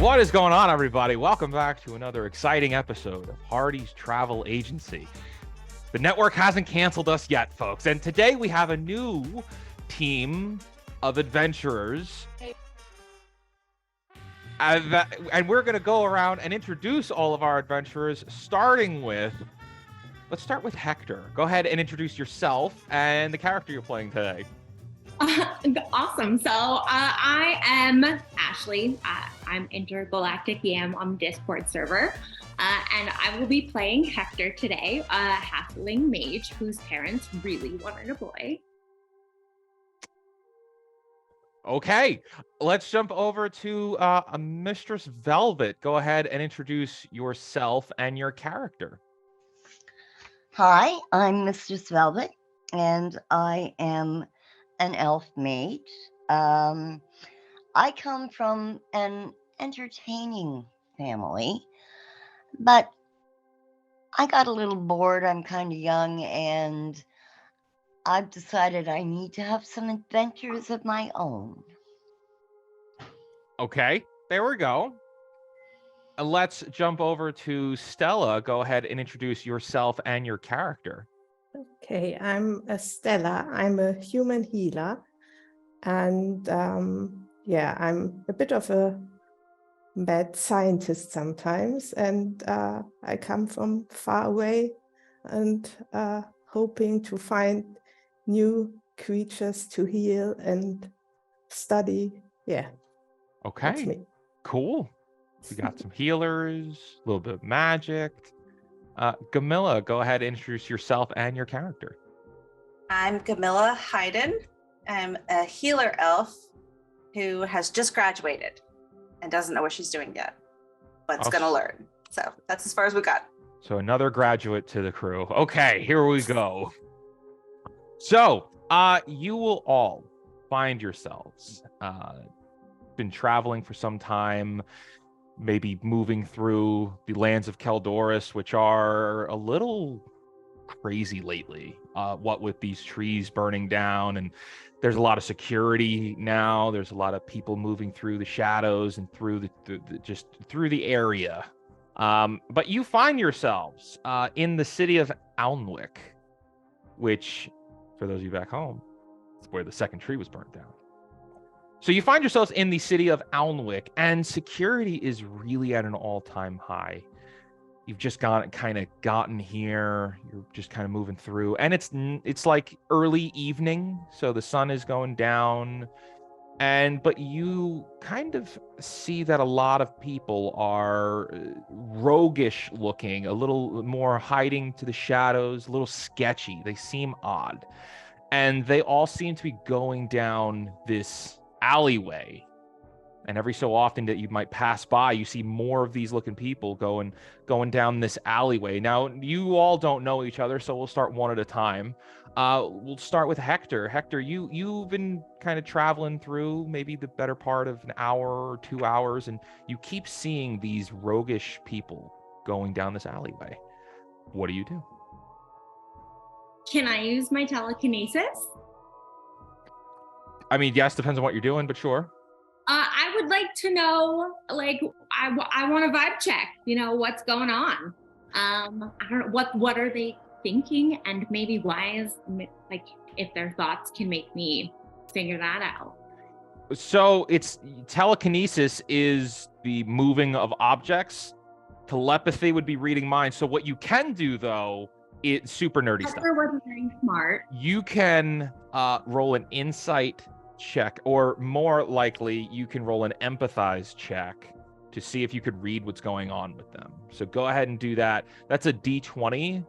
What is going on, everybody? Welcome back to another exciting episode of Hardy's Travel Agency. The network hasn't canceled us yet, folks. And today we have a new team of adventurers. And we're going to go around and introduce all of our adventurers, starting with... Let's start with Hector. Go ahead and introduce yourself and the character you're playing today. Awesome. So I am Ashley. I'm Intergalactic Yam on the Discord server. And I will be playing Hector today, a halfling mage whose parents really wanted a boy. Okay, let's jump over to Mistress Velvet. Go ahead and introduce yourself and your character. Hi, I'm Mistress Velvet, and I am an elf mage. I come from an entertaining family, but I got a little bored. I'm kind of young, and I've decided I need to have some adventures of my own. Okay, there we go. Let's jump over to Stella. Go ahead and introduce yourself and your character. Okay, I'm Stella. I'm a human healer, and I'm a bit of a mad scientist sometimes, and I come from far away and hoping to find new creatures to heal and study. Yeah. Okay, that's me. Cool. We got some healers, a little bit of magic. Gamilla, go ahead and introduce yourself and your character. I'm Gamilla Hayden. I'm a healer elf who has just graduated and doesn't know what she's doing yet, but's going to learn. So that's as far as we got. So another graduate to the crew. Okay, here we go. So you will all find yourselves been traveling for some time, maybe moving through the lands of Keldoris, which are a little crazy lately. What with these trees burning down, and there's a lot of security now. There's a lot of people moving through the shadows and through just through the area. But you find yourselves in the city of Alnwick, which, for those of you back home, is where the second tree was burnt down. So you find yourselves in the city of Alnwick, and security is really at an all-time high. You've just gotten here. You're just kind of moving through, and it's like early evening, so the sun is going down, but you kind of see that a lot of people are roguish looking, a little more hiding to the shadows, a little sketchy. They seem odd, and they all seem to be going down this alleyway, and every so often that you might pass by, you see more of these looking people going down this alleyway. Now, you all don't know each other, so we'll start one at a time. We'll start with Hector. Hector, you've been kind of traveling through maybe the better part of an hour or 2 hours, and you keep seeing these roguish people going down this alleyway. What do you do? Can I use my telekinesis? I mean, yes, depends on what you're doing, but sure. I would like to know, I want a vibe check, what's going on. I don't know, what are they thinking, and maybe why if their thoughts can make me figure that out. So it's telekinesis is the moving of objects. Telepathy would be reading minds. So what you can do, though, it's super nerdy stuff. Hector wasn't very smart. You can roll an insight check, or more likely, you can roll an empathize check to see if you could read what's going on with them. So go ahead and do that. That's a D20,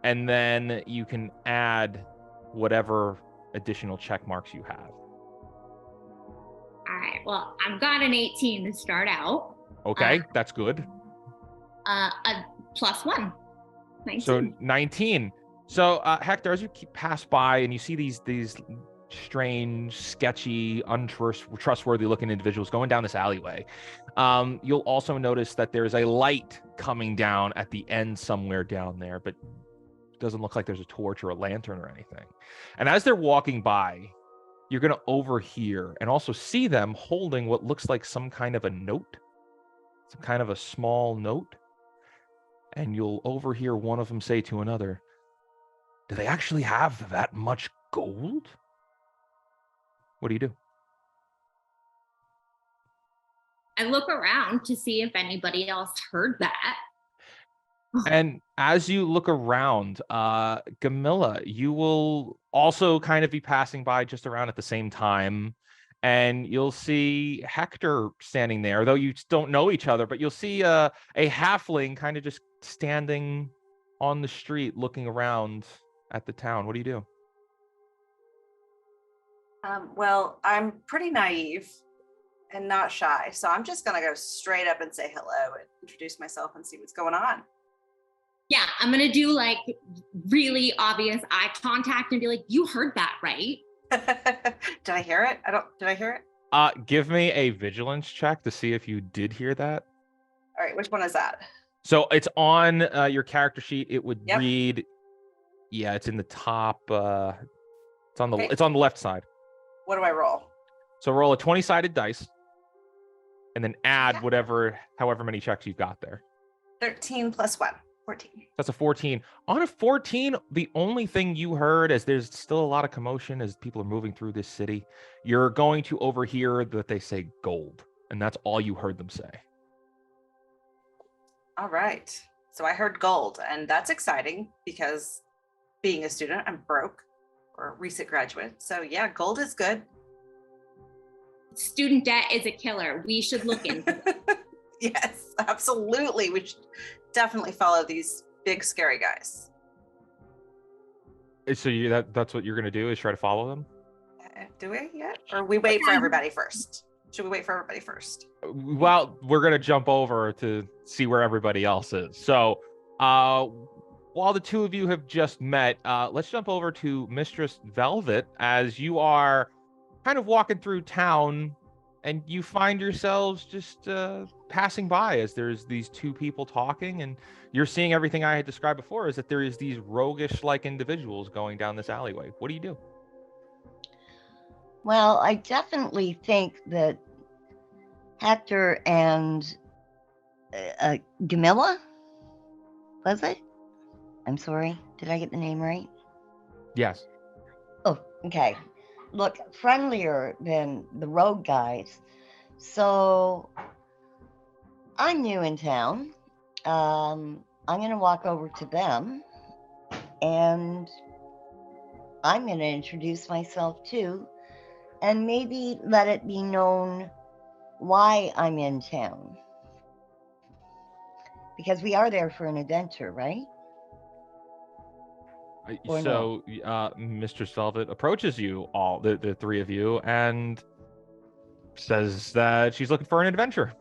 and then you can add whatever additional check marks you have. All right. Well, I've got an 18 to start out. Okay, that's good. A +1. 19. So 19. So Hector, as you pass by and you see these strange, sketchy, untrustworthy looking individuals going down this alleyway, you'll also notice that there's a light coming down at the end somewhere down there, but it doesn't look like there's a torch or a lantern or anything. And as they're walking by, you're going to overhear and also see them holding what looks like some kind of a note, some kind of a small note. And you'll overhear one of them say to another, "Do they actually have that much gold?" What do you do? I look around to see if anybody else heard that. And as you look around, Gamilla, you will also kind of be passing by just around at the same time. And you'll see Hector standing there, though you don't know each other, but you'll see a halfling kind of just standing on the street looking around at the town. What do you do? Well, I'm pretty naive and not shy, so I'm just going to go straight up and say hello and introduce myself and see what's going on. Yeah, I'm going to do like really obvious eye contact and be like, "You heard that, right?" Did I hear it? Did I hear it? Give me a vigilance check to see if you did hear that. All right, which one is that? So it's on your character sheet. It would Yep. read, yeah, it's in the top. It's on the Okay. it's on the left side. What do I roll? So roll a 20-sided dice, and then add Yeah. however many checks you've got there. 13 plus 1, 14. That's a 14. On a 14, the only thing you heard, as there's still a lot of commotion as people are moving through this city, you're going to overhear that they say gold, and that's all you heard them say. All right. So I heard gold, and that's exciting because being a student, I'm broke or a recent graduate. So yeah, gold is good. Student debt is a killer. We should look into it. Yes, absolutely. We should definitely follow these big scary guys. So that's what you're going to do, is try to follow them? Do we yet? Or we wait for everybody first? Should we wait for everybody first? Well, we're going to jump over to see where everybody else is. So while the two of you have just met, let's jump over to Mistress Velvet, as you are kind of walking through town and you find yourselves just passing by as there's these two people talking, and you're seeing everything I had described before, is that there is these roguish-like individuals going down this alleyway. What do you do? Well, I definitely think that Hector and Gamilla, was it? I'm sorry. Did I get the name right? Yes. Oh, okay. Look friendlier than the rogue guys. So I'm new in town. I'm going to walk over to them and I'm going to introduce myself too, and maybe let it be known why I'm in town. Because we are there for an adventure, right? Or So Mistress Velvet approaches you all, the three of you, and says that she's looking for an adventure.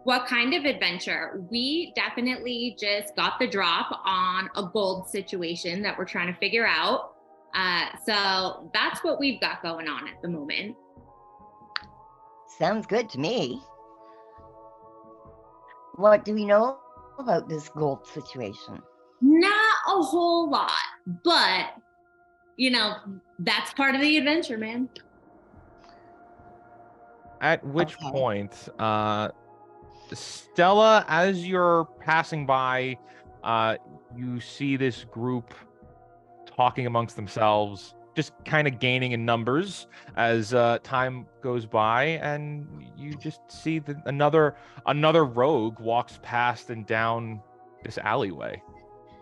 What kind of adventure? We definitely just got the drop on a gold situation that we're trying to figure out. So that's what we've got going on at the moment. Sounds good to me. What do we know about this gold situation? Not a whole lot, but that's part of the adventure, man. At which point, Stella, as you're passing by, you see this group talking amongst themselves, just kind of gaining in numbers as time goes by, and you just see that another rogue walks past and down this alleyway.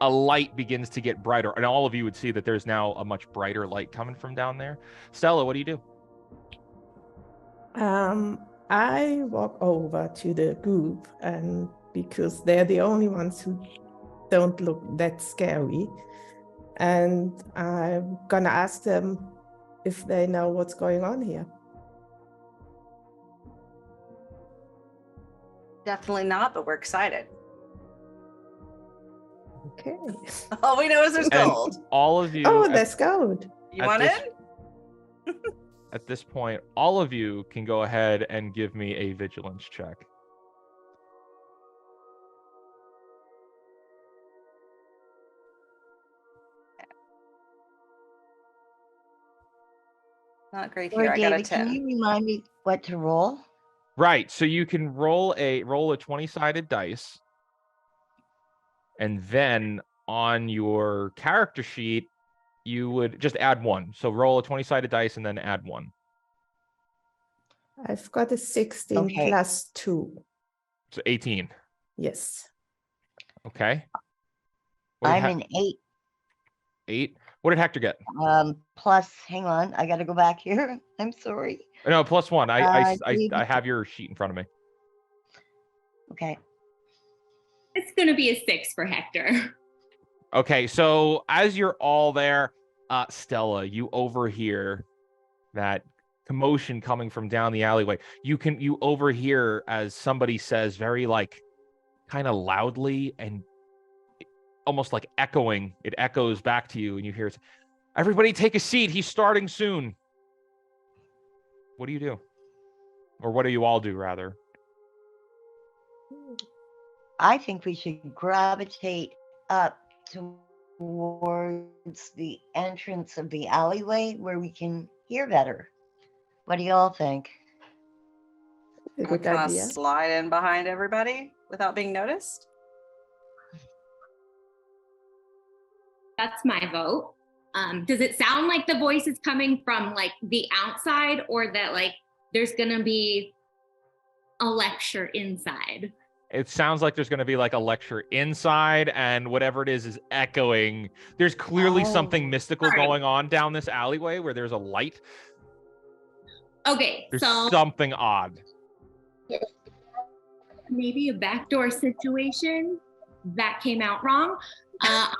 A light begins to get brighter, and all of you would see that there's now a much brighter light coming from down there. Stella, what do you do? I walk over to the group, and because they're the only ones who don't look that scary, and I'm gonna ask them if they know what's going on here. Definitely not, but we're excited. Okay. All we know is there's And gold. all of you. Oh, that's gold. You at want this- in? At this point, all of you can go ahead and give me a vigilance check. Not great Or here. I got a David, can 10. you remind me what to roll? Right. So you can roll a 20-sided dice. And then on your character sheet, you would just add 1. So roll a 20-sided dice and then add 1. I've got a 16 Okay. plus 2. So 18. Yes. Okay. What did I'm an 8. 8. What did Hector get? Plus, hang on, I got to go back here. I'm sorry. No, +1. I David- have your sheet in front of me. Okay. It's going to be a 6 for Hector. Okay, so as you're all there, Stella, you overhear that commotion coming from down the alleyway. You overhear as somebody says very like kind of loudly and almost like echoing. It echoes back to you, and you hear it. Everybody take a seat. He's starting soon. What do you do? Or what do you all do, rather? I think we should gravitate up towards the entrance of the alleyway where we can hear better. What do y'all think? A We'll good kind of idea. slide in behind everybody without being noticed. That's my vote. Does it sound like the voice is coming from like the outside, or that like there's gonna be a lecture inside? It sounds like there's going to be like a lecture inside, and whatever it is echoing. There's clearly something Oh. mystical All right. going on down this alleyway where there's a light. Okay, There's so something odd. maybe a backdoor situation that came out wrong. But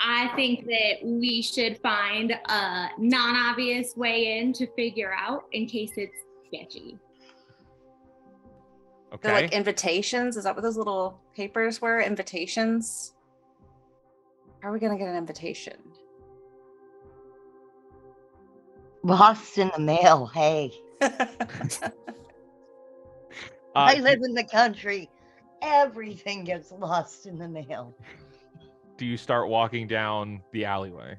I think that we should find a non-obvious way in to figure out in case it's sketchy. They're Okay. like invitations. Is that what those little papers were? Invitations? How are we going to get an invitation? Lost in the mail. Hey, I live in the country. Everything gets lost in the mail. Do you start walking down the alleyway?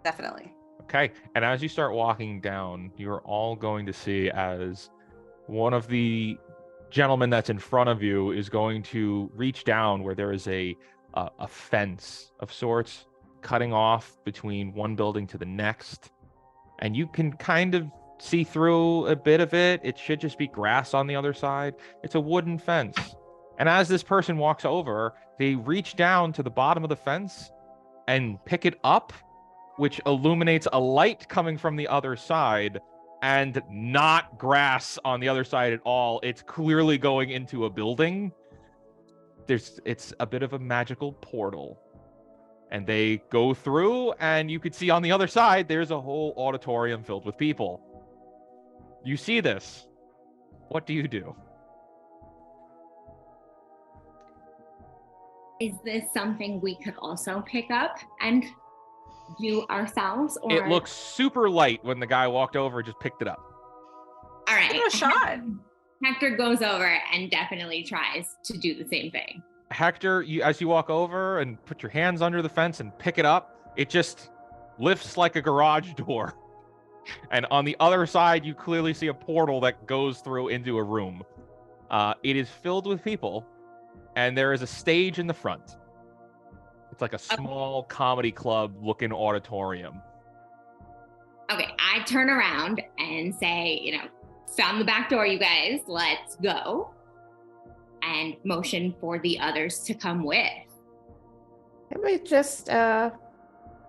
Definitely. Okay. And as you start walking down, you're all going to see as one of the gentlemen that's in front of you is going to reach down where there is a fence of sorts cutting off between one building to the next. And you can kind of see through a bit of it. It should just be grass on the other side. It's a wooden fence. And as this person walks over, they reach down to the bottom of the fence and pick it up, which illuminates a light coming from the other side, and not grass on the other side at all. It's clearly going into a building. It's a bit of a magical portal. And they go through, and you could see on the other side, there's a whole auditorium filled with people. You see this. What do you do? Is this something we could also pick up and do ourselves? Or It looks super light when the guy walked over and just picked it up. all right. Give it a shot. Hector goes over and definitely tries to do the same thing. Hector, as you walk over and put your hands under the fence and pick it up, it just lifts like a garage door. And on the other side, you clearly see a portal that goes through into a room. It is filled with people, and there is a stage in the front. It's like a small comedy club looking auditorium. Okay, I turn around and say, found the back door, you guys, let's go. And motion for the others to come with. Can we just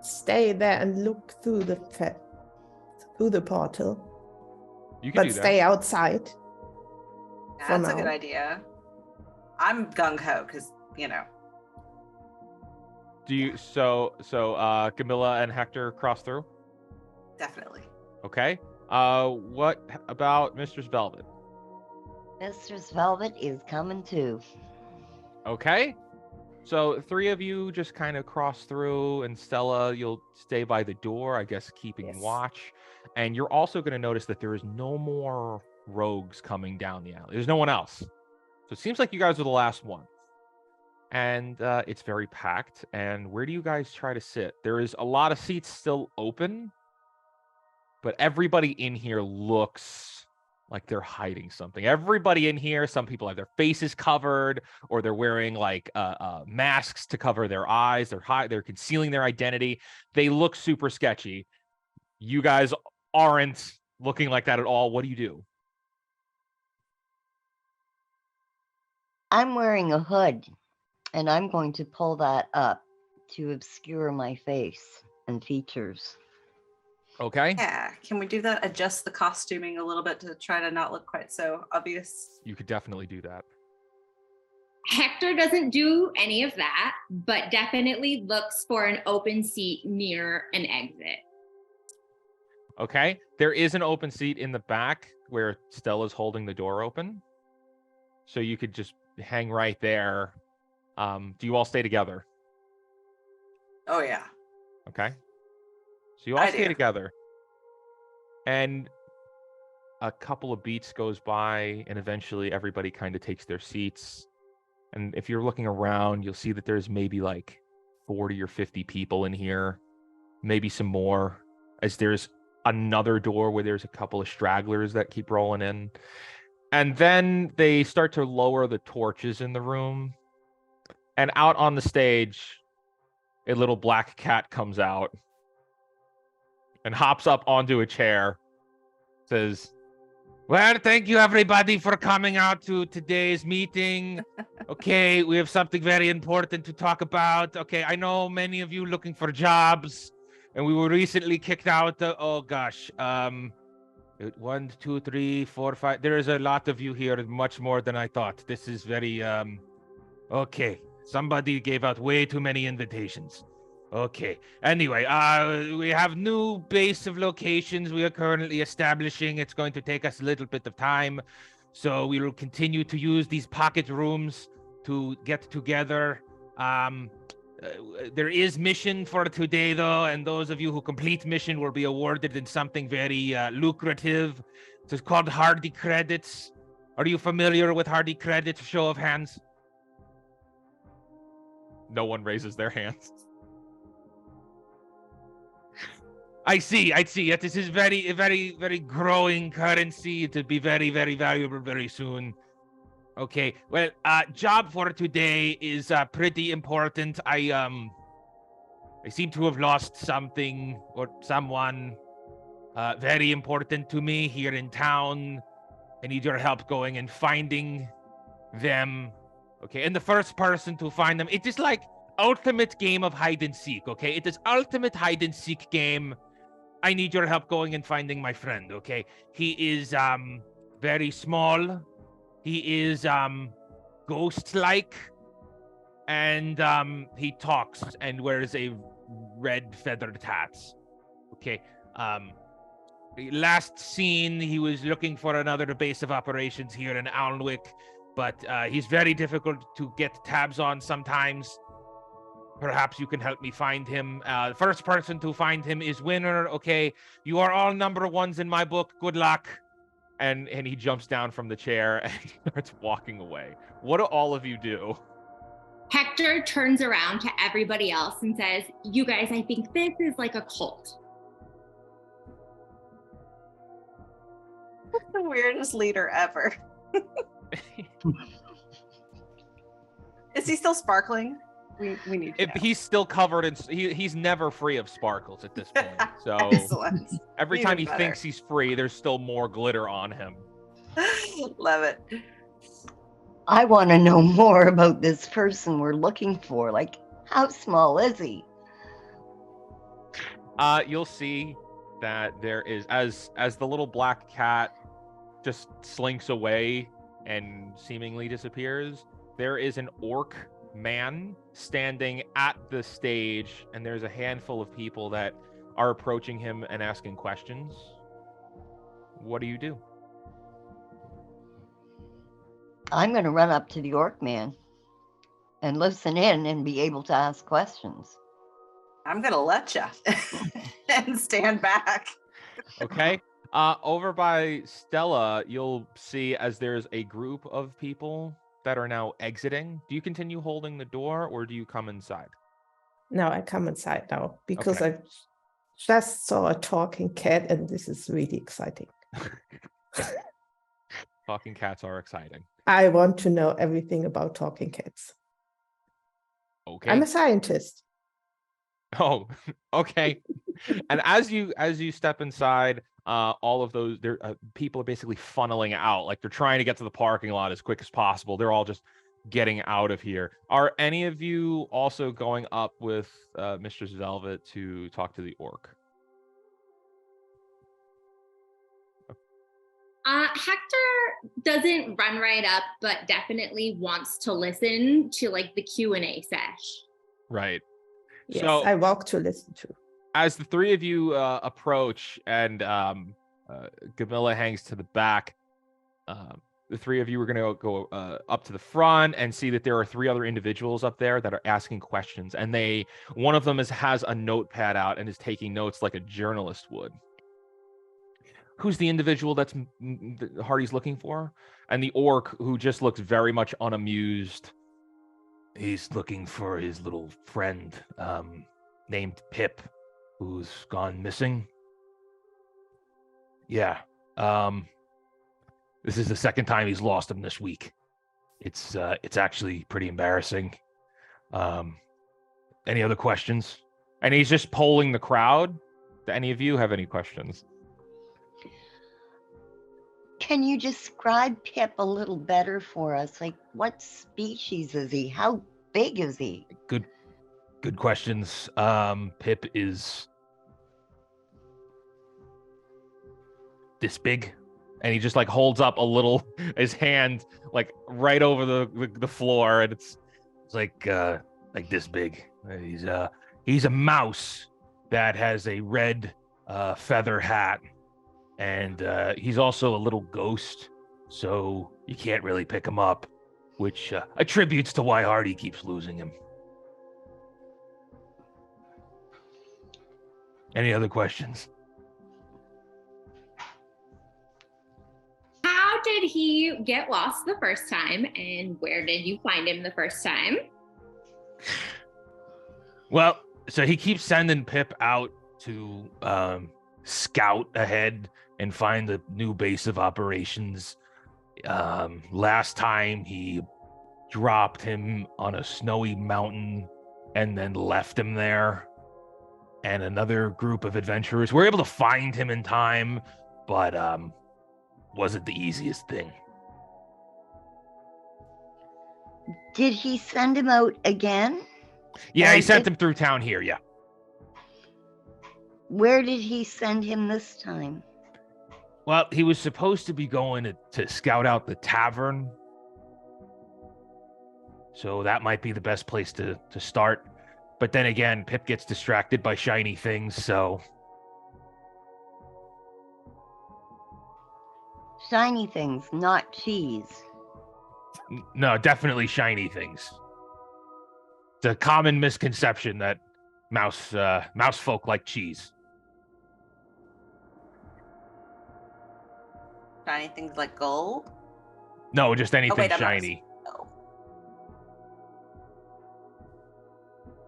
stay there and look through the portal? You can but do that. stay outside. Yeah, For that's a good now. idea. I'm gung ho because Do you Camilla and Hector cross through? definitely. Okay. What about Mistress Velvet? Mistress Velvet is coming too. Okay. So 3 of you just kind of cross through, and Stella, you'll stay by the door, I guess, keeping Yes. watch. And you're also going to notice that there is no more rogues coming down the alley. There's no one else. So it seems like you guys are the last one. And it's very packed. And where do you guys try to sit? There is a lot of seats still open, but everybody in here looks like they're hiding something. Everybody in here, some people have their faces covered, or they're wearing like masks to cover their eyes. They're concealing their identity. They look super sketchy. You guys aren't looking like that at all. What do you do? I'm wearing a hood, and I'm going to pull that up to obscure my face and features. Okay. Yeah, can we do that? Adjust the costuming a little bit to try to not look quite so obvious. You could definitely do that. Hector doesn't do any of that, but definitely looks for an open seat near an exit. Okay. There is an open seat in the back where Stella's holding the door open. So you could just hang right there. Do you all stay together? Oh yeah. Okay. So you all I stay do. together. And a couple of beats goes by, and eventually everybody kind of takes their seats. And if you're looking around, you'll see that there's maybe like 40 or 50 people in here, maybe some more, as there's another door where there's a couple of stragglers that keep rolling in. And then they start to lower the torches in the room. And out on the stage, a little black cat comes out and hops up onto a chair, says, "Well, thank you everybody for coming out to today's meeting. Okay, we have something very important to talk about. Okay, I know many of you looking for jobs, and we were recently kicked out. 1, 2, 3, 4, 5. There is a lot of you here, much more than I thought. This is very okay. Somebody gave out way too many invitations. Okay. Anyway, we have new base of locations we are currently establishing. It's going to take us a little bit of time, so we will continue to use these pocket rooms to get together. There is mission for today, though, and those of you who complete mission will be awarded in something very lucrative. It's called Hardy Credits. Are you familiar with Hardy Credits? Show of hands. No one raises their hands. I see. That this is very, very, very growing currency. It will be very, very valuable very soon. Okay. Well, job for today is pretty important. I seem to have lost something or someone very important to me here in town. I need your help going and finding them. Okay. And the first person to find them, it is like ultimate game of hide and seek. Okay. It is ultimate hide and seek game. I need your help going and finding my friend, okay? He is very small. He is ghost-like, and he talks and wears a red feathered hat. Okay. Last seen, he was looking for another base of operations here in Alnwick, but he's very difficult to get tabs on sometimes. Perhaps you can help me find him. The first person to find him is winner. Okay, you are all number ones in my book. Good luck. And he jumps down from the chair and starts walking away. What do all of you do? Hector turns around to everybody else and says, "You guys, I think this is like a cult." The weirdest leader ever. Is he still sparkling? We need to know. He's still covered in. He's never free of sparkles at this point. So Excellent. every Even time he better. thinks he's free, there's still more glitter on him. Love it. I want to know more about this person we're looking for. Like, how small is he? You'll see that there is, as the little black cat just slinks away and seemingly disappears, there is an orc man standing at the stage, and there's a handful of people that are approaching him and asking questions. What do you do? I'm going to run up to the orc man and listen in and be able to ask questions. I'm gonna let you and stand back. Okay. Over by Stella, you'll see as there's a group of people that are now exiting. Do you continue holding the door, or do you come inside? No, I come inside now because Okay. I just saw a talking cat, and this is really exciting. Talking cats are exciting. I want to know everything about talking cats. Okay. I'm a scientist. Oh, okay. And as you step inside, all of those people are basically funneling out, like they're trying to get to the parking lot as quick as possible. They're all just getting out of here. Are any of you also going up with Mistress Velvet to talk to the orc? Hector doesn't run right up, but definitely wants to listen to like the Q&A sesh. Right. Yes, So I walk to listen to. as the three of you approach and Gamilla hangs to the back, the three of you are going to go up to the front and see that there are three other individuals up there that are asking questions. And one of them has a notepad out and is taking notes like a journalist would. Who's the individual that Hardy's looking for? And the orc, who just looks very much unamused. He's looking for his little friend named Pip, who's gone missing. Yeah. This is the second time he's lost him this week. It's actually pretty embarrassing. Any other questions? And he's just polling the crowd. Do any of you have any questions? Can you describe Pip a little better for us? Like, what species is he? How big is he? Good questions. Pip is this big, and he just like holds up a little his hand like right over the floor, and it's like this big. He's a mouse that has a red feather hat. And he's also a little ghost, so you can't really pick him up, which attributes to why Hardy keeps losing him. Any other questions? How did he get lost the first time, and where did you find him the first time? Well, so he keeps sending Pip out to scout ahead and find the new base of operations. Last time he dropped him on a snowy mountain and then left him there. And another group of adventurers were able to find him in time, but wasn't the easiest thing. Did he send him out again? Yeah, he sent him through town here, yeah. Where did he send him this time? Well, he was supposed to be going to scout out the tavern. So that might be the best place to start. But then again, Pip gets distracted by shiny things, so... Shiny things, not cheese. No, definitely shiny things. It's a common misconception that mouse folk like cheese. Shiny things like gold? No, just anything I'm shiny. Oh.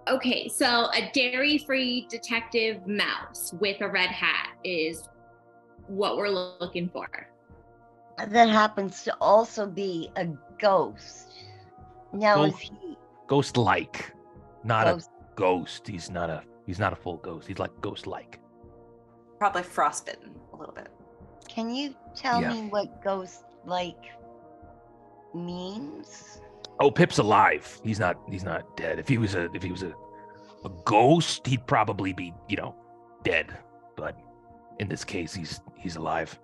Okay, so a dairy-free detective mouse with a red hat is what we're looking for. That happens to also be a ghost. Now is he Ghost-like, not ghost? a ghost. He's not a full ghost. He's like ghost-like. Probably frostbitten a little bit. Can you tell me what ghost-like means? Oh, Pip's alive. He's not dead. If he was a ghost, he'd probably be, dead. But in this case, he's alive.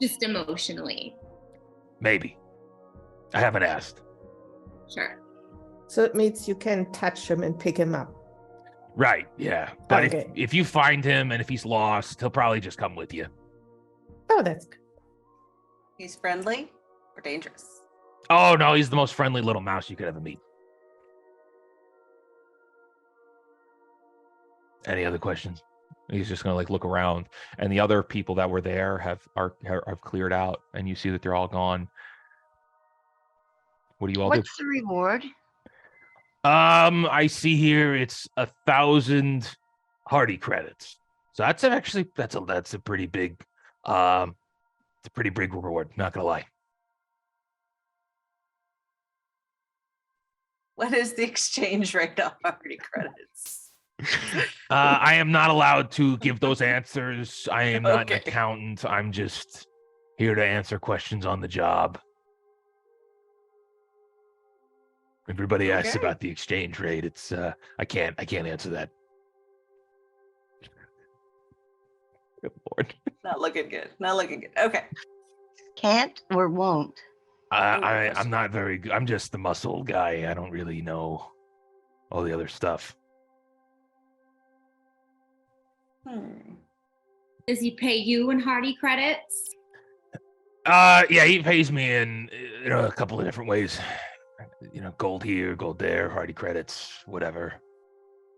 just emotionally. Maybe. I haven't asked. Sure. So it means you can touch him and pick him up. Right, yeah. But Okay. if you find him and if he's lost, he'll probably just come with you. Oh, that's good. He's friendly or dangerous? Oh, no, he's the most friendly little mouse you could ever meet. Any other questions? He's just gonna look around, and the other people that were there have cleared out, and you see that they're all gone. What do you all do? What's the reward? I see here it's 1,000 hardy credits. So that's a pretty big it's a pretty big reward, not gonna lie. What is the exchange rate on hardy credits? I am not allowed to give those answers. I am not an Okay. accountant. I'm just here to answer questions on the job. Everybody asks Okay. about the exchange rate. It's I can't answer that. Good Lord. Not looking good. Not looking good. Okay. Can't or won't? I'm not very good. I'm just the muscle guy. I don't really know all the other stuff. Does he pay you in hardy credits? Yeah, he pays me in a couple of different ways. Gold here, gold there, Hardy credits, whatever.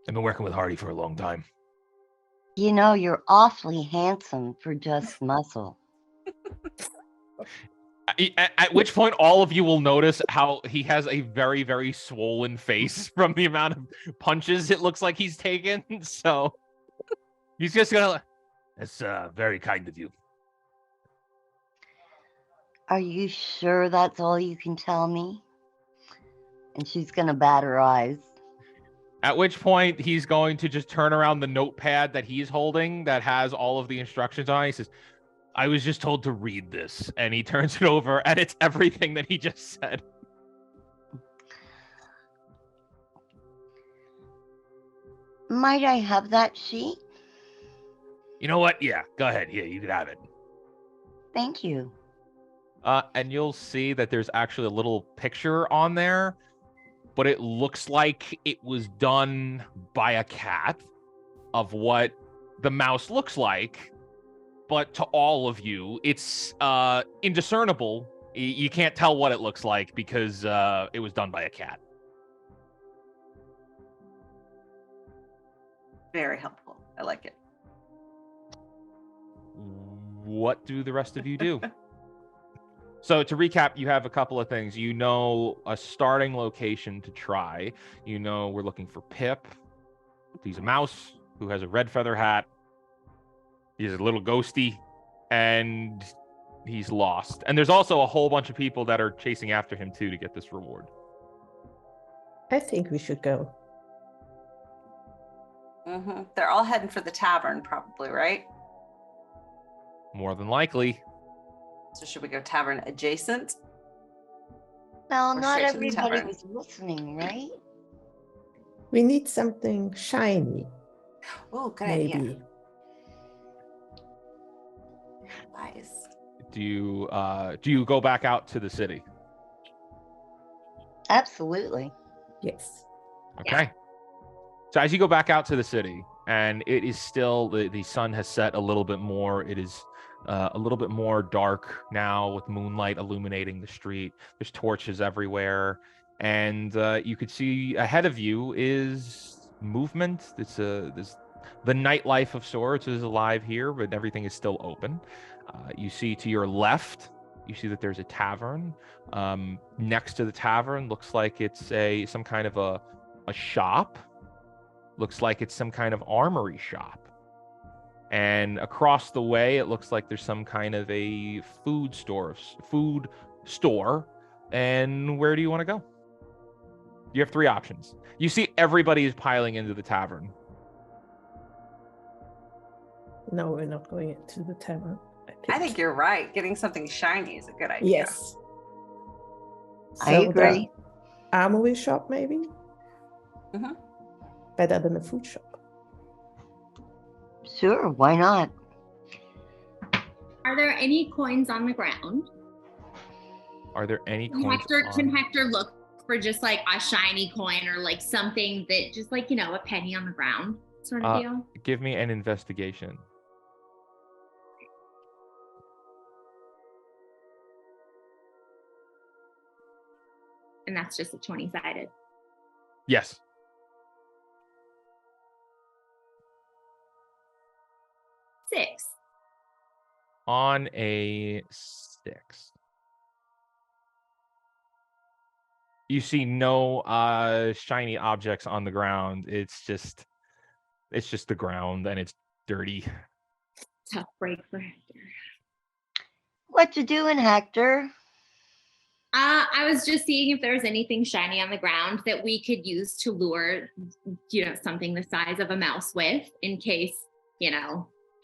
I've been working with Hardy for a long time. You know, you're awfully handsome for just muscle. At which point, all of you will notice how he has a very, very swollen face from the amount of punches it looks like he's taken. So he's just gonna. That's very kind of you. Are you sure that's all you can tell me? And she's gonna bat her eyes. At which point, he's going to just turn around the notepad that he's holding that has all of the instructions on it. He says, I was just told to read this. And he turns it over, and it's everything that he just said. Might I have that sheet? You know what? Yeah, go ahead. Yeah, you can have it. Thank you. And you'll see that there's actually a little picture on there, but it looks like it was done by a cat of what the mouse looks like. But to all of you, it's indiscernible. You can't tell what it looks like because it was done by a cat. Very helpful. I like it. What do the rest of you do? So to recap, you have a couple of things. You know a starting location to try. You know we're looking for Pip. He's a mouse who has a red feather hat. He's a little ghosty, and he's lost. And there's also a whole bunch of people that are chasing after him, too, to get this reward. I think we should go. Mm-hmm. They're all heading for the tavern, probably, right? More than likely. So should we go tavern adjacent? Well, Or not straight to the everybody tavern? was listening, right? We need something shiny, Oh, good maybe. idea. Nice. Do you go back out to the city? Absolutely. Yes. Okay. So as you go back out to the city, and it is still the sun has set a little bit more. It is a little bit more dark now with moonlight illuminating the street. There's torches everywhere, and you could see ahead of you is movement. It's the nightlife of sorts is alive here, but everything is still open. You see to your left, you see that there's a tavern. Next to the tavern looks like it's some kind of a shop. Looks like it's some kind of armory shop. And across the way, it looks like there's some kind of a food store. And where do you want to go? You have three options. You see everybody is piling into the tavern. No, we're not going into the tavern. I think you're right. Getting something shiny is a good idea. Yes. I So the agree. armory shop, maybe? Mhm. Better than a food shop. Sure, why not? Are there any coins on the ground? Are there any coins? Can Hector look for just like a shiny coin or like something that just like, a penny on the ground sort of deal? Give me an investigation. And that's just a 20-sided. Yes. Six. On a 6. You see no shiny objects on the ground. It's just the ground and it's dirty. Tough break for Hector. What you doing, Hector? I was just seeing if there was anything shiny on the ground that we could use to lure, something the size of a mouse with, in case,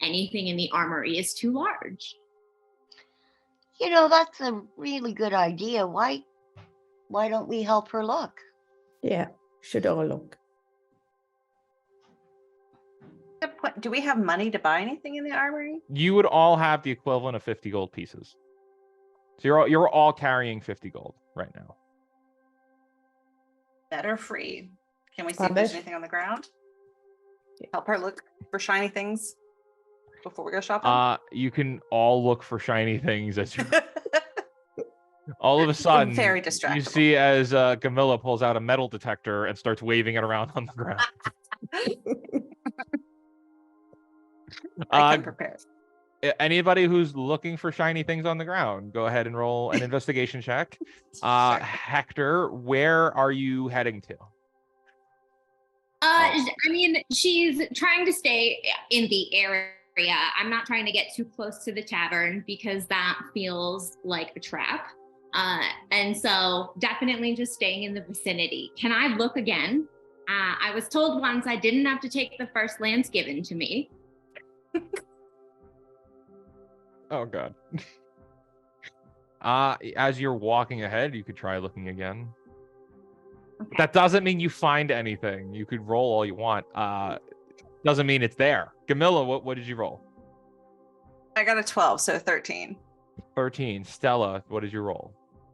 anything in the armory is too large. That's a really good idea. Why don't we help her look? Yeah, should all look. Do we have money to buy anything in the armory? You would all have the equivalent of 50 gold pieces. So you're all carrying 50 gold right now. Better free. Can we see if there's anything on the ground? Help her look for shiny things before we go shopping? You can all look for shiny things as you all of a sudden very distractible. You see as Camilla pulls out a metal detector and starts waving it around on the ground. I can prepare. Anybody who's looking for shiny things on the ground, go ahead and roll an investigation check. Hector, where are you heading to? She's trying to stay in the area. I'm not trying to get too close to the tavern because that feels like a trap. And so definitely just staying in the vicinity. Can I look again? I was told once I didn't have to take the first lands given to me. Oh, God. As you're walking ahead, you could try looking again. Okay. That doesn't mean you find anything. You could roll all you want. Doesn't mean it's there. Camilla, what did you roll? I got a 12, so 13. 13. Stella, what did you roll?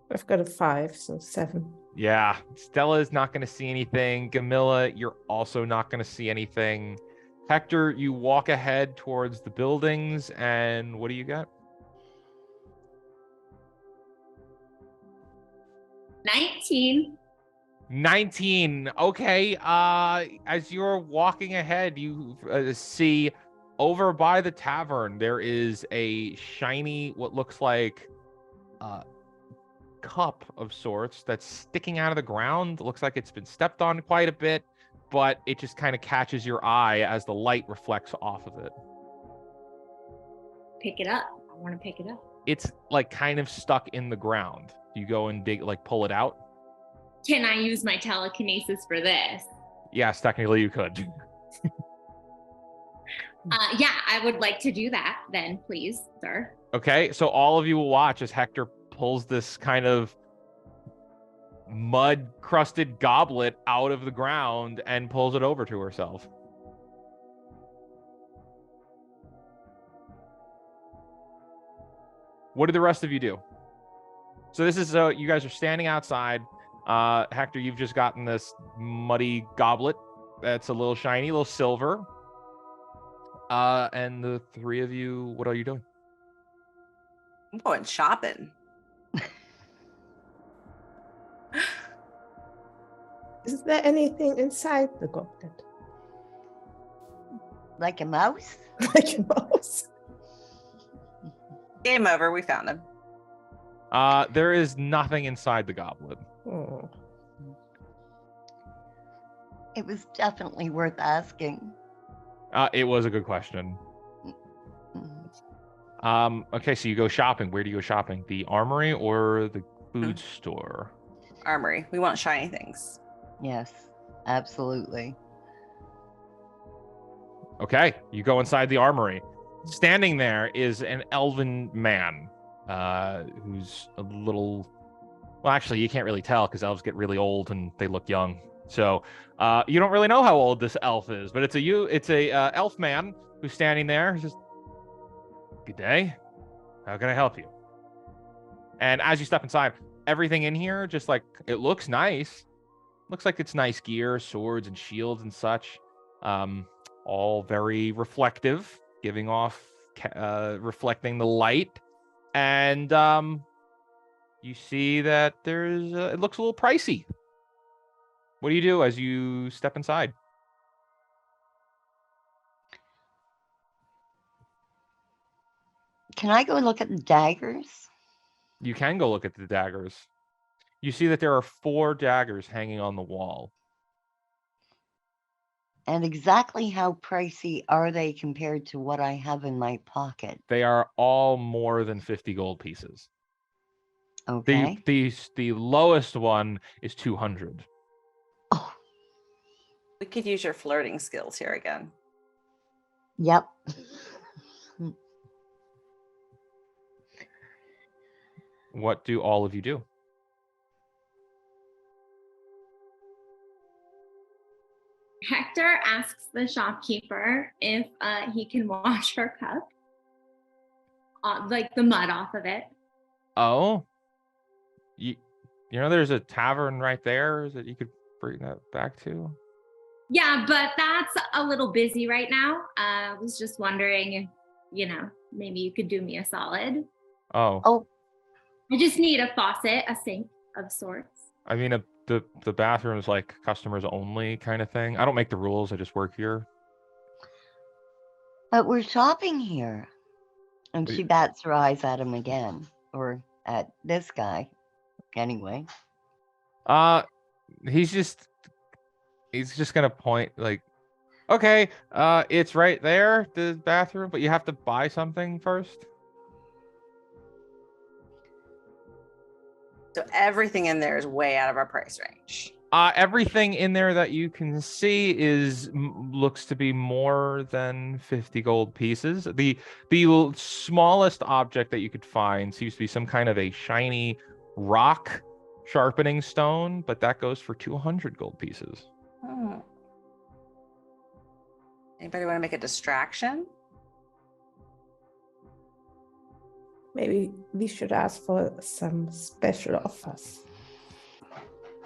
I've got a 5, so 7. Yeah, Stella is not going to see anything. Camilla, you're also not going to see anything. Hector, you walk ahead towards the buildings, and what do you got? 19. 19. Okay. As you're walking ahead, you see over by the tavern, there is a shiny, what looks like cup of sorts that's sticking out of the ground. It looks like it's been stepped on quite a bit, but it just kind of catches your eye as the light reflects off of it. Pick it up. I want to pick it up. It's like kind of stuck in the ground. You go and pull it out. Can I use my telekinesis for this? Yes, technically you could. Yeah, I would like to do that then, please, sir. Okay, so all of you will watch as Hector pulls this kind of mud-crusted goblet out of the ground and pulls it over to herself. What did the rest of you do? So this is you guys are standing outside. Hector, you've just gotten this muddy goblet that's a little shiny, a little silver. And the three of you, what are you doing? I'm going shopping. Is there anything inside the goblet? Like a mouse? Like a mouse? Game over. We found him. There is nothing inside the goblet. Oh. It was definitely worth asking. It was a good question. Okay, so you go shopping. Where do you go shopping? The armory or the food store? Armory. We want shiny things. Yes, absolutely. Okay, you go inside the armory. Standing there is an elven man who's a little... Well, actually, you can't really tell because elves get really old and they look young. So you don't really know how old this elf is, but it's a elf man who's standing there. He's just, good day. How can I help you? And as you step inside, everything in here just like it looks nice. Looks like it's nice gear, swords and shields and such. All very reflective, giving off reflecting the light. And you see that there's it looks a little pricey. What do you do as you step inside? Can I go look at the daggers? You can go look at the daggers. You see that there are 4 daggers hanging on the wall. And exactly how pricey are they compared to what I have in my pocket? They are all more than 50 gold pieces. Okay. The lowest one is 200. Oh, We could use your flirting skills here again. yep. What do all of you do? Hector asks the shopkeeper if he can wash her cup, like the mud off of it. Oh, you know there's a tavern right there that you could bring that back to. Yeah, but that's a little busy right now. I was just wondering if, maybe you could do me a solid. Oh, I just need a faucet, a sink of sorts. I mean the bathroom is like customers only kind of thing. I don't make the rules. I just work here. But we're shopping here. And Wait. she bats her eyes at him again. Or at this guy. Anyway. He's just gonna point like, okay, it's right there, the bathroom, but you have to buy something first. So everything in there is way out of our price range. Everything in there that you can see looks to be more than 50 gold pieces. The smallest object that you could find seems to be some kind of a shiny rock sharpening stone, but that goes for 200 gold pieces. Anybody want to make a distraction? Maybe we should ask for some special offers.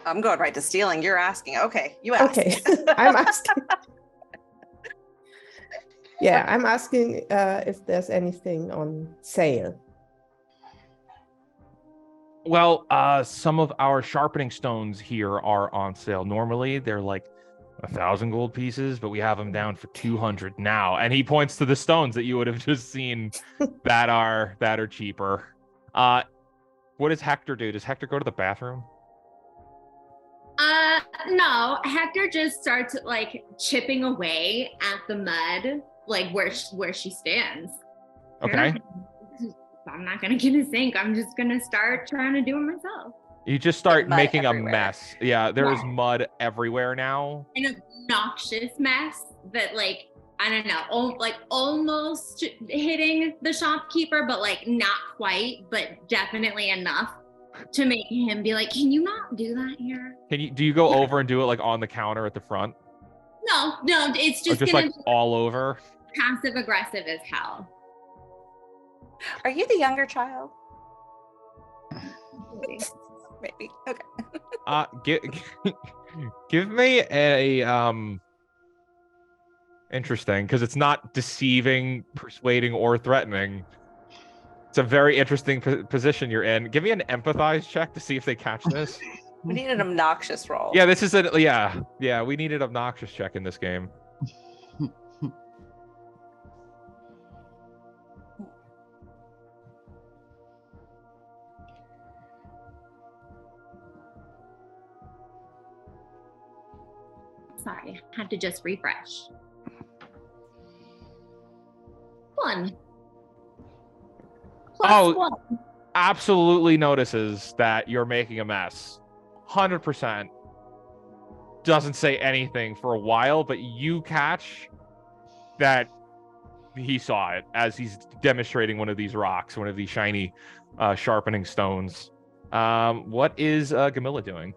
I'm going right to stealing. You're asking. Okay, you ask. Okay, I'm asking. Yeah, I'm asking if there's anything on sale. Well, some of our sharpening stones here are on sale. Normally, they're like 1,000 gold pieces, but we have them down for 200 now. And he points to the stones that you would have just seen that are cheaper. What does Hector do? Does Hector go to the bathroom? No. Hector just starts like chipping away at the mud, like where she stands. Okay. I'm not gonna get a sink. I'm just gonna start trying to do it myself. You just start Mud making everywhere. a mess. Yeah, there is Yeah. mud everywhere now. An obnoxious mess that, like, I don't know, like almost hitting the shopkeeper, but like not quite, but definitely enough to make him be like, "Can you not do that here?" Do you go over and do it like on the counter at the front? No, it's Or just just gonna like be all over? passive aggressive as hell. Are you the younger child? Maybe. Okay. Give me a interesting, because it's not deceiving, persuading, or threatening. It's a very interesting position you're in. Give me an empathize check to see if they catch this. We need an obnoxious roll. Yeah, this is yeah. We need an obnoxious check in this game. Sorry, had to just refresh. 1. Plus 1. Absolutely notices that you're making a mess. 100%. Doesn't say anything for a while, but you catch that he saw it as he's demonstrating one of these rocks, one of these shiny sharpening stones. What is Gamilla doing?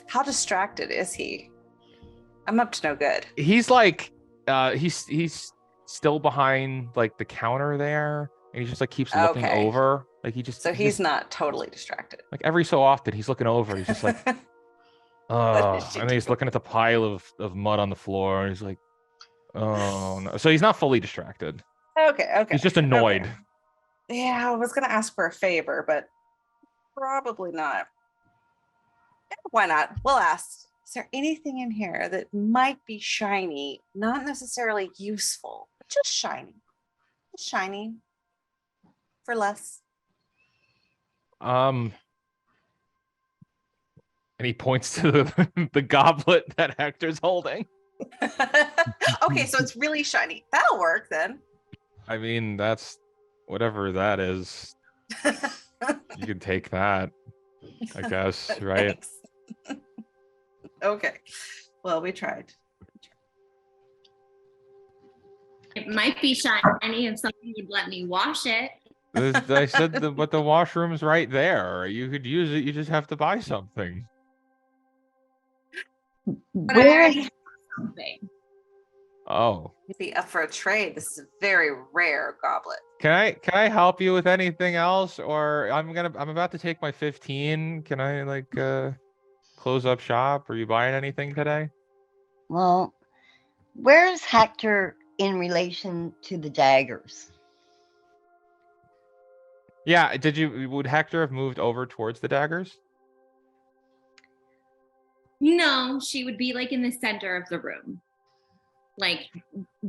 How distracted is he? I'm up to no good. He's like He's still behind like the counter there, and he just like keeps looking Okay. over. Like So he's not totally distracted. like every so often he's looking over. He's just like, oh, is she and then he's doing? looking at the pile of mud on the floor, and he's like, oh no. So he's not fully distracted. Okay. He's just annoyed. Okay. Yeah, I was gonna ask for a favor, but probably not. Why not? We'll ask. Is there anything in here that might be shiny, not necessarily useful, but just shiny? Just shiny for less. And he points to the goblet that Hector's holding. Okay, so it's really shiny. That'll work then. I mean, that's whatever that is. You can take that, I guess, right? Thanks. Okay. Well, we tried. It might be shiny if somebody would let me wash it. I said, but the washroom's right there. You could use it. You just have to buy something. But Where I is already have something. Oh, You'd be up for a trade. This is a very rare goblet. can I help you with anything else, or I'm about to take my 15. Can I like close up shop? Are you buying anything today? well, where's Hector in relation to the daggers? Yeah. Would Hector have moved over towards the daggers? No, she would be like in the center of the room. Like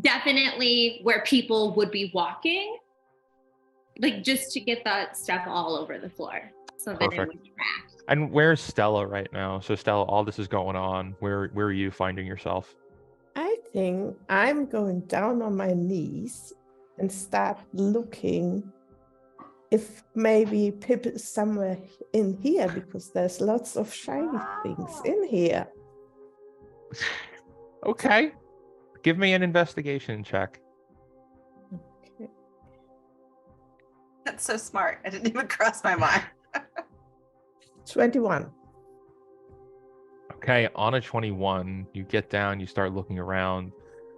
definitely where people would be walking. Like just to get that stuff all over the floor so that it Perfect. would track. And where's Stella right now? So Stella, all this is going on. Where are you finding yourself? I think I'm going down on my knees and start looking if maybe Pip is somewhere in here, because there's lots of shiny things in here. Okay. Give me an investigation check. Okay. That's so smart. I didn't even cross my mind. 21. Okay, on a 21, you get down, you start looking around.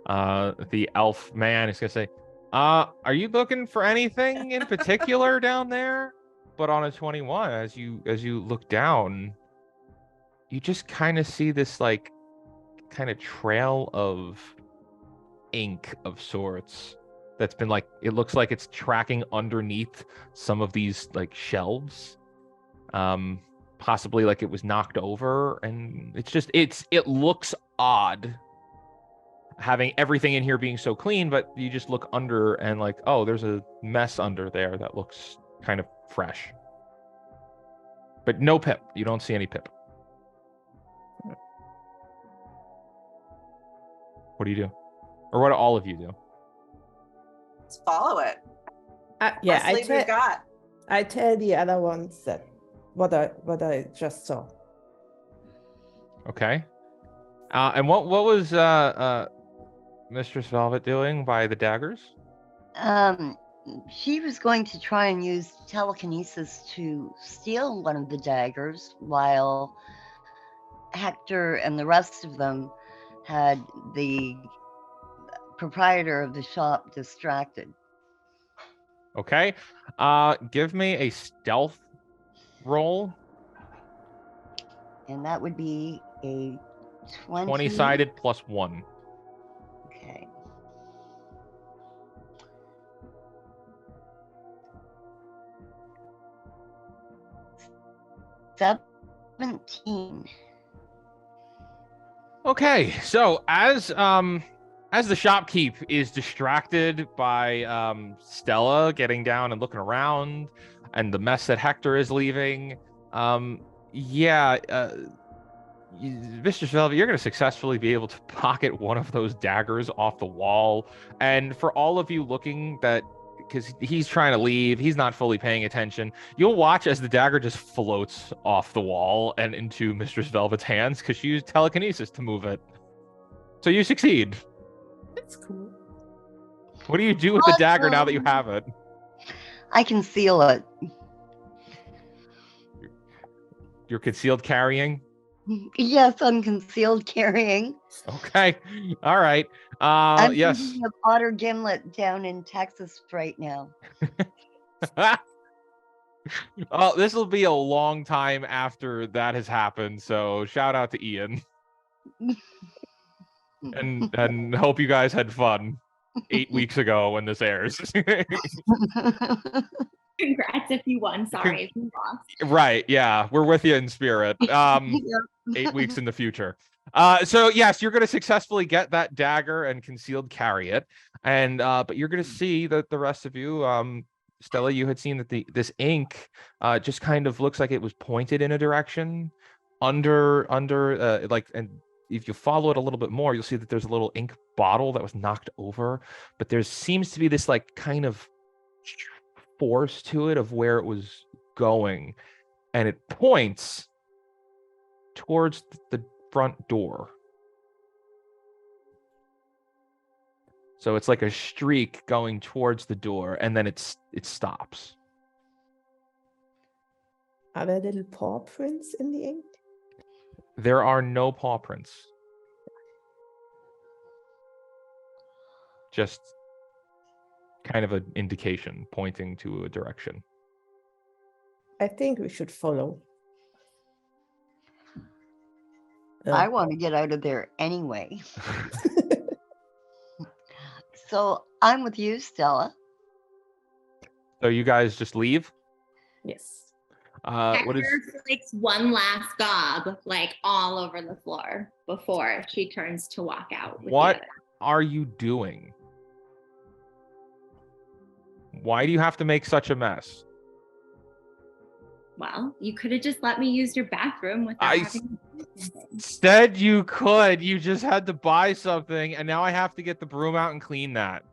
The elf man is gonna say, are you looking for anything in particular down there? But on a 21, as you look down, you just kind of see this like kind of trail of ink of sorts that's been like, it looks like it's tracking underneath some of these like shelves. Possibly like it was knocked over, and it looks odd having everything in here being so clean, but you just look under and like, oh, there's a mess under there that looks kind of fresh. But no Pip. You don't see any Pip. What do you do? Or what do all of you do? Let's follow it. Yeah, Let's leave we've got. I tell the other ones that what I just saw. Okay. And what was Mistress Velvet doing by the daggers? She was going to try and use telekinesis to steal one of the daggers, while Hector and the rest of them had the proprietor of the shop distracted. Okay. Give me a stealth roll. And that would be a 20-sided plus 1. Okay. $17. Okay, so as the shopkeep is distracted by Stella getting down and looking around, and the mess that Hector is leaving, Mr. Velvet, you're going to successfully be able to pocket one of those daggers off the wall. And for all of you looking that, because he's trying to leave, he's not fully paying attention, you'll watch as the dagger just floats off the wall and into Mistress Velvet's hands, because she used telekinesis to move it. So you succeed. That's cool. What do you do with the dagger now that you have it? I conceal it. You're concealed carrying? Yes, I'm concealed carrying. Okay. All right. I'm Yes. thinking of Otter Gimlet down in Texas right now. Oh, this will be a long time after that has happened. So shout out to Ian, and hope you guys had fun 8 weeks ago when this airs. Congrats if you won. Sorry if you lost. Right. Yeah, we're with you in spirit. 8 weeks in the future. So yes, you're going to successfully get that dagger and concealed carry it, and but you're going to see that the rest of you, Stella, you had seen that this ink just kind of looks like it was pointed in a direction under like, and if you follow it a little bit more, you'll see that there's a little ink bottle that was knocked over, but there seems to be this like kind of force to it of where it was going, and it points towards the front door. So it's like a streak going towards the door, and then it stops. Are there little paw prints in the ink? There are no paw prints. Just kind of an indication pointing to a direction. I think we should follow. I want to get out of there anyway. So I'm with you, Stella. So you guys just leave? Yes. What is Hector takes one last gob, like all over the floor before she turns to walk out. With what the other. are you doing? Why do you have to make such a mess? Well, you could have just let me use your bathroom without having to do anything. Said you could. You just had to buy something, and now I have to get the broom out and clean that.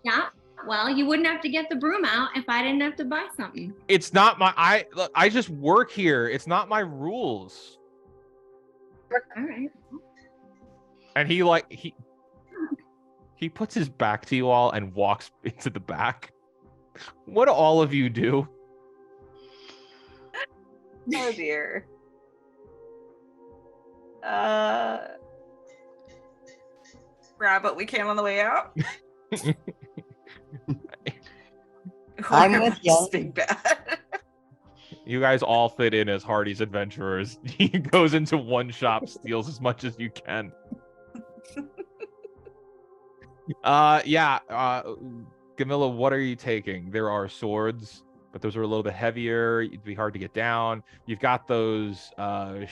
Yeah. Well, you wouldn't have to get the broom out if I didn't have to buy something. It's not my I just work here. It's not my rules. All right. And he puts his back to you all and walks into the back. What do all of you do? Oh dear. Grab what we can on the way out. I'm with you. This big bad. You guys all fit in as Hardy's adventurers. He goes into one shop, steals as much as you can. Camilla, what are you taking? There are swords, but those are a little bit heavier. It'd be hard to get down. You've got those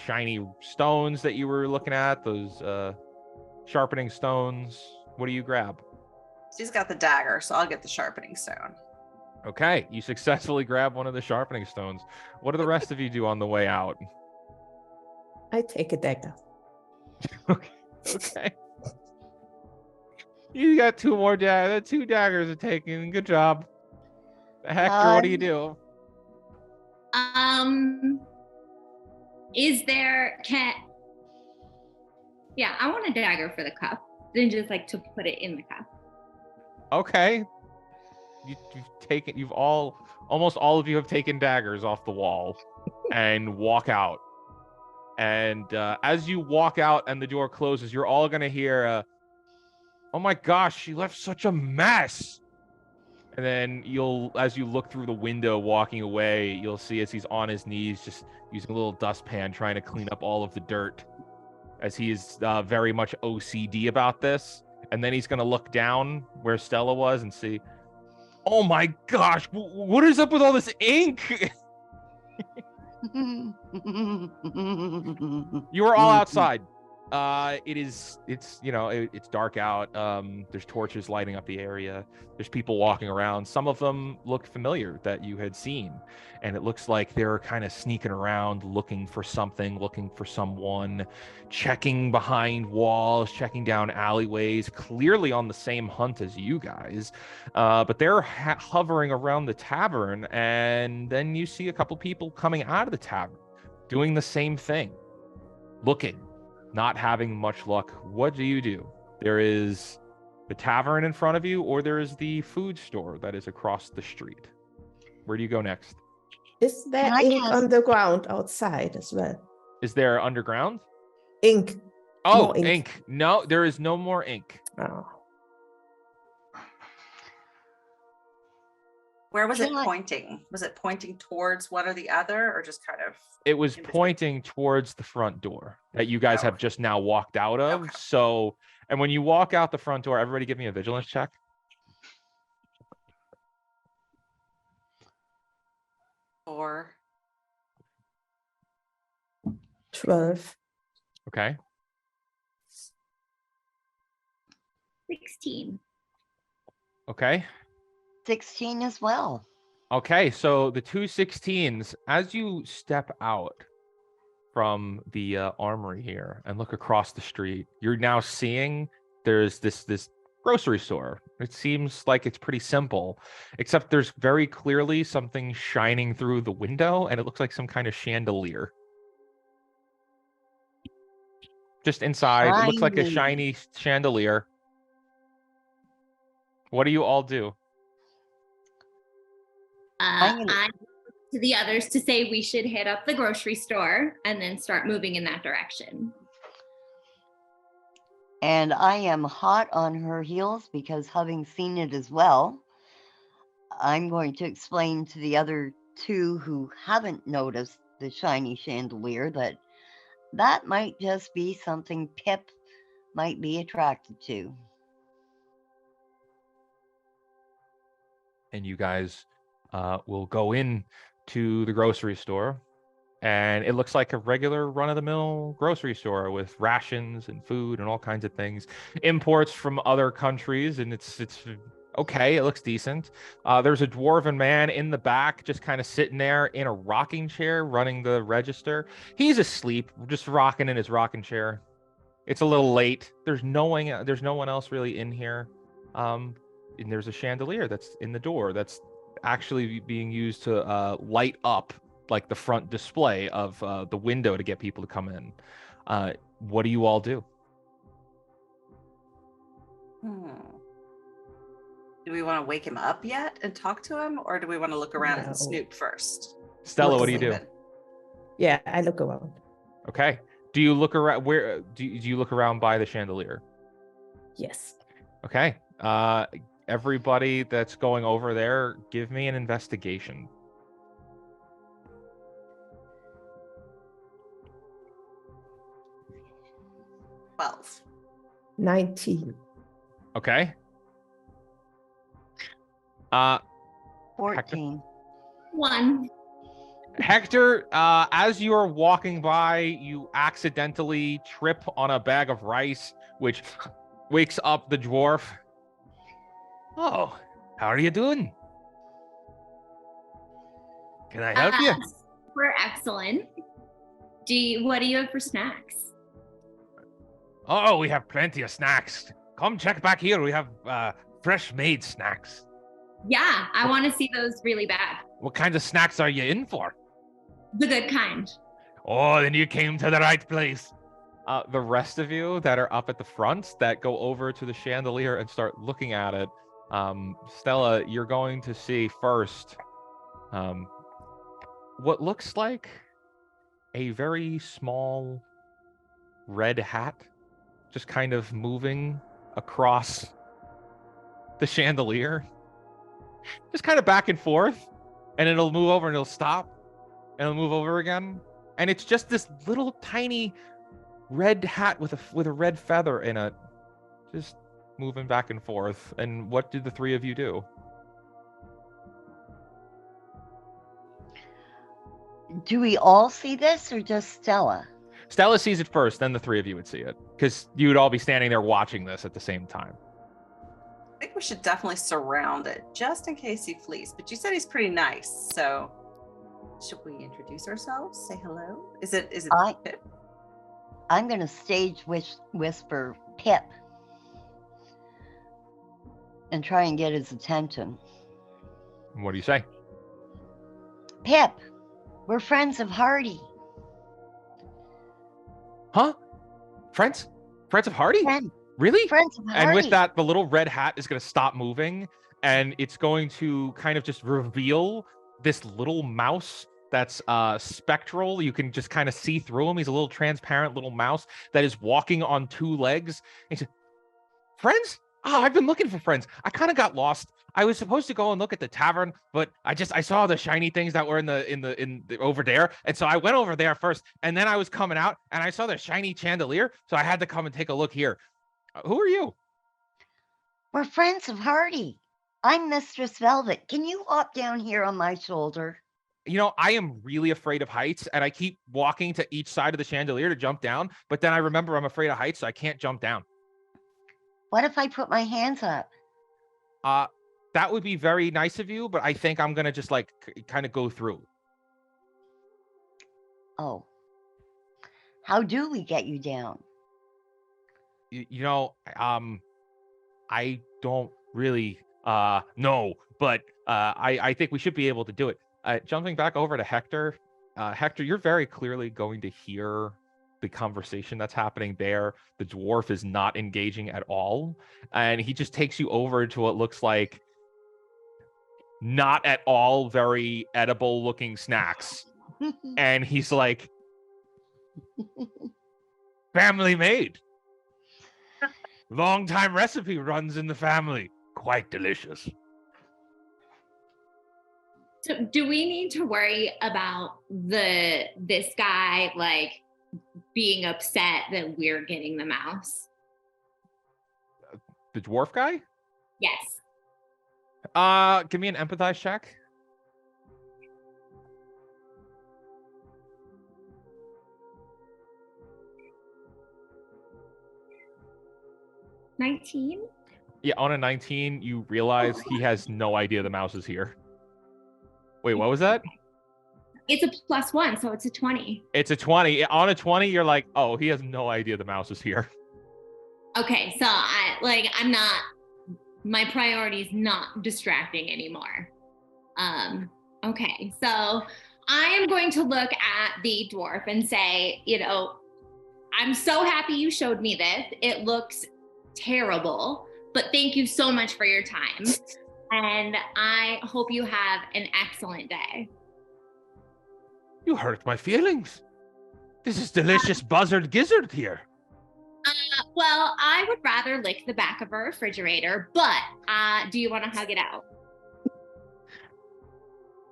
shiny stones that you were looking at, those sharpening stones. What do you grab? She's got the dagger, so I'll get the sharpening stone. Okay, you successfully grab one of the sharpening stones. What do the rest of you do on the way out? I take a dagger. Okay. You got two more daggers. 2 daggers are taken. Good job. Hector, what do you do? Is there Yeah, I want a dagger for the cup. Then just like to put it in the cup. Okay. Almost all of you have taken daggers off the wall and walk out. And as you walk out and the door closes, you're all gonna hear oh my gosh, she left such a mess. And then as you look through the window walking away, you'll see as he's on his knees, just using a little dustpan, trying to clean up all of the dirt, as he is very much OCD about this. And then he's going to look down where Stella was and see, oh my gosh, what is up with all this ink? You are all outside. It's dark out. There's torches lighting up the area. There's people walking around. Some of them look familiar that you had seen, and it looks like they're kind of sneaking around looking for something, looking for someone, checking behind walls, checking down alleyways, clearly on the same hunt as you guys. But they're hovering around the tavern, and then you see a couple people coming out of the tavern doing the same thing, looking, not having much luck. What do? There is the tavern in front of you, or there is the food store that is across the street. Where do you go next? Is there ink on the ground outside as well? Is there underground? Ink. Oh, More ink. ink. No, there is no more ink. Oh. Where was it Can I- pointing? Was it pointing towards one or the other, or just kind of? It was in between? pointing towards the front door that you guys Oh, have okay. just now walked out of. Okay. So, and when you walk out the front door, everybody give me a vigilance check. Or 12. Okay. 16. Okay. 16 as well. Okay. So the two 16s, as you step out from the armory here and look across the street, you're now seeing there's this grocery store. It seems like it's pretty simple, except there's very clearly something shining through the window, and it looks like some kind of chandelier. Just inside, it looks like a shiny chandelier. What do you all do? I'm gonna- I to the others to say we should hit up the grocery store and then start moving in that direction. And I am hot on her heels because having seen it as well, I'm going to explain to the other two who haven't noticed the shiny chandelier that that might just be something Pip might be attracted to. And you guys will go in to the grocery store, and it looks like a regular run-of-the-mill grocery store with rations and food and all kinds of things, imports from other countries, and it's okay. It looks decent. There's a dwarven man in the back, just kind of sitting there in a rocking chair, running the register. He's asleep, just rocking in his rocking chair. It's a little late. There's no one else really in here. And there's a chandelier that's in the door that's actually being used to light up like the front display of the window to get people to come in. What do you all do? Do we want to wake him up yet and talk to him, or do we want to look around No. and snoop first? Stella, Look what do you do? Sleeping. Yeah, I look around. Okay. Do you look around? Where do you look around by the chandelier? Yes. Okay. Everybody that's going over there, give me an investigation. 12. 19. Okay. 14. 1. Hector, as you are walking by, you accidentally trip on a bag of rice, which wakes up the dwarf. Oh, how are you doing? Can I help you? We're excellent. What do you have for snacks? Oh, we have plenty of snacks. Come check back here. We have fresh made snacks. Yeah, I want to see those really bad. What kinds of snacks are you in for? The good kind. Oh, then you came to the right place. The rest of you that are up at the front that go over to the chandelier and start looking at it, Stella, you're going to see first what looks like a very small red hat just kind of moving across the chandelier, just kind of back and forth, and it'll move over and it'll stop and it'll move over again, and it's just this little tiny red hat with a red feather in it, just moving back and forth. And what do the three of you do? Do we all see this or just Stella? Stella sees it first, then the three of you would see it, because you would all be standing there watching this at the same time. I think we should definitely surround it just in case he flees. But you said he's pretty nice, so should we introduce ourselves? Say hello? Is it Pip? I'm going to stage whisper Pip and try and get his attention. What do you say? Pip, we're friends of Hardy. Huh? Friends of Hardy? Friends Really? of Hardy. And with that, the little red hat is going to stop moving, and it's going to kind of just reveal this little mouse that's spectral. You can just kind of see through him. He's a little transparent little mouse that is walking on two legs. He said, "Friends? Oh, I've been looking for friends. I kind of got lost. I was supposed to go and look at the tavern, but I saw the shiny things that were in the over there, and so I went over there first, and then I was coming out and I saw the shiny chandelier, so I had to come and take a look here. Who are you?" We're friends of Hardy. I'm Mistress Velvet. Can you hop down here on my shoulder? You know, I am really afraid of heights, and I keep walking to each side of the chandelier to jump down, but then I remember I'm afraid of heights, so I can't jump down. What if I put my hands up? That would be very nice of you, but I think I'm gonna just like kind of go through. Oh. How do we get you down? You know, I don't really know, but I think we should be able to do it. Jumping back over to Hector, Hector, you're very clearly going to hear the conversation that's happening there. The dwarf is not engaging at all, and he just takes you over to what looks like not at all very edible looking snacks. And he's like, "Family made. Long time recipe runs in the family. Quite delicious." So do we need to worry about this guy like being upset that we're getting the mouse? The dwarf guy? Yes. Give me an empathize check. $19? Yeah, on a 19, you realize he has no idea the mouse is here. Wait, what was that? It's a +1, so it's a 20. It's a 20. On a 20, you're like, oh, he has no idea the mouse is here. Okay, so my priority is not distracting anymore. Okay, so I am going to look at the dwarf and say, you know, I'm so happy you showed me this. It looks terrible, but thank you so much for your time. And I hope you have an excellent day. You hurt my feelings. This is delicious buzzard gizzard here. Well, I would rather lick the back of a refrigerator, but do you want to hug it out?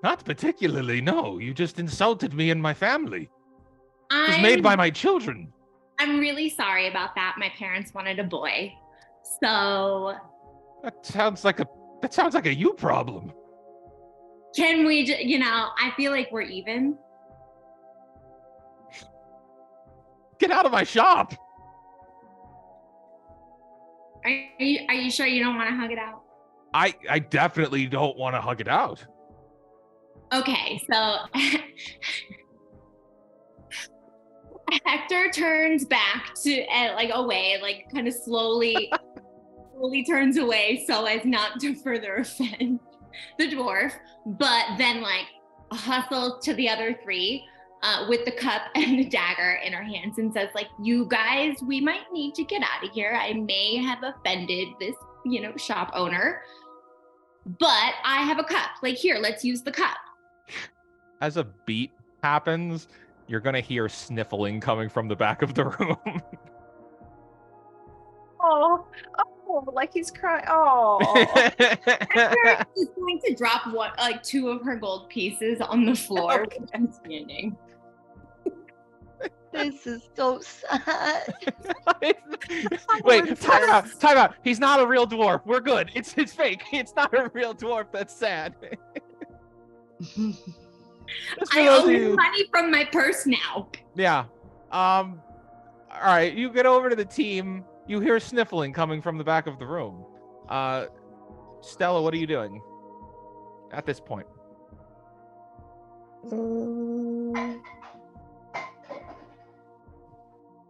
Not particularly, no. You just insulted me and my family. It was made by my children. I'm really sorry about that. My parents wanted a boy. So That sounds like a you problem. can we, I feel like we're even. Get out of my shop. Are you sure you don't want to hug it out? I definitely don't want to hug it out. Okay, so Hector turns back to away, kind of slowly turns away so as not to further offend the dwarf, but then hustles to the other three with the cup and the dagger in her hands and says, you guys, we might need to get out of here. I may have offended this, shop owner, but I have a cup. Here, let's use the cup. As a beat happens, you're going to hear sniffling coming from the back of the room. Oh, like he's crying. Oh. Hector is going to drop two of her gold pieces on the floor Okay. when I'm standing. This is so sad. Wait, time out. He's not a real dwarf. We're good. It's fake. It's not a real dwarf. That's sad. I owe you money from my purse now. Yeah. All right. You get over to the team. You hear sniffling coming from the back of the room. Stella, what are you doing at this point?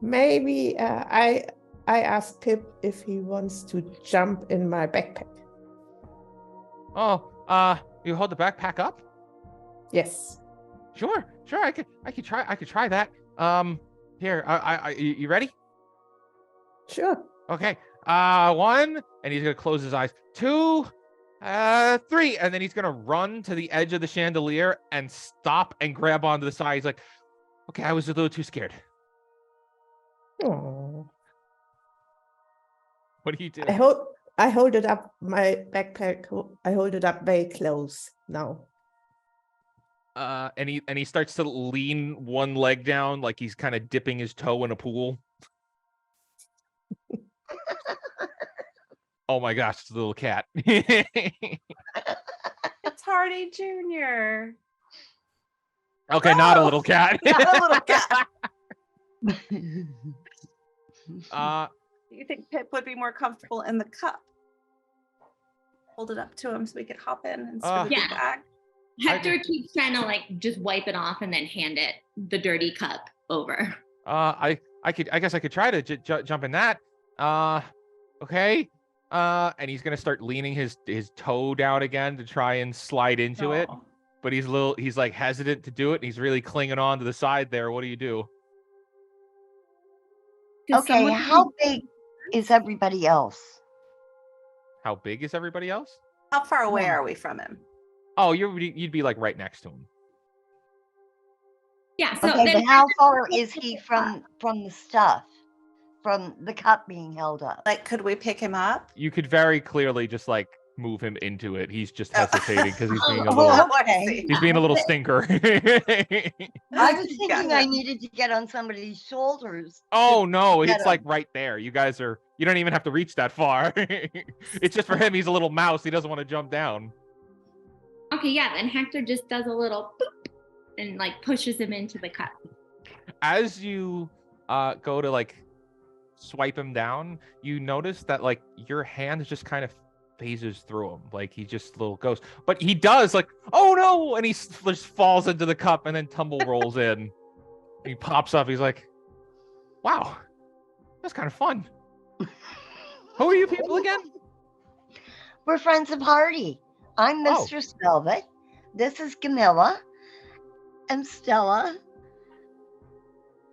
Maybe I asked Pip if he wants to jump in my backpack. Oh, you hold the backpack up? Yes. Sure. I could try that. Here. You ready? Sure. Okay. 1, and he's gonna close his eyes. 2, 3. And then he's gonna run to the edge of the chandelier and stop and grab onto the side. He's like, okay, I was a little too scared. Oh. What do you do? I hold it up, my backpack. I hold it up very close now. And he starts to lean one leg down like he's kind of dipping his toe in a pool. Oh my gosh, it's a little cat. It's Hardy Jr. Okay, not a little cat. Not a little cat. Do you think Pip would be more comfortable in the cup? Hold it up to him so we could hop in and sort of Yeah. back. Hector keeps trying to like just wipe it off and then hand it the dirty cup over. I guess I could try to jump in that. Okay. And he's gonna start leaning his toe down again to try and slide into it. Oh. But he's like hesitant to do it. And he's really clinging on to the side there. What do you do? Does Okay, someone- how big is everybody else? How big is everybody else? How far away Yeah. are we from him? Oh, you'd be like right next to him. Yeah, so Okay, then but how far is he from the stuff? From the cup being held up? Like, could we pick him up? You could very clearly just like move him into it. He's just hesitating because he's being a Oh, little I okay. see. he's being a little stinker. I was thinking Got I it. needed to get on somebody's shoulders. Oh no, get it's like him. right there. You don't even have to reach that far. It's just for him. He's a little mouse. He doesn't want to jump down. okay, yeah, then Hector just does a little boop and like pushes him into the cup. As you go to like swipe him down, you notice that like your hand just kind of phases through him, like he just little goes, but he does like, oh no, and he just falls into the cup and then tumble rolls in. He pops up. He's like, wow, that's kind of fun. Who are you people again? We're friends of Hardy. I'm Oh. Mistress Velvet. This is Camilla and Stella.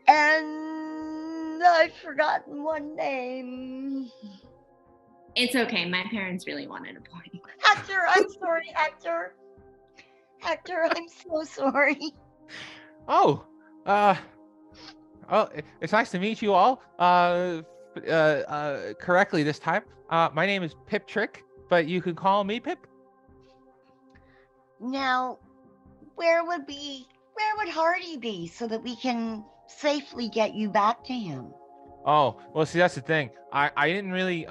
And I've forgotten one name. It's okay. My parents really wanted a boy. Hector, I'm sorry, Hector. Hector, I'm so sorry. Oh, it's nice to meet you all. Correctly this time. My name is Pip Trick, but you can call me Pip. Now, where would Hardy be so that we can safely get you back to him? Oh, well, see, that's the thing. I didn't really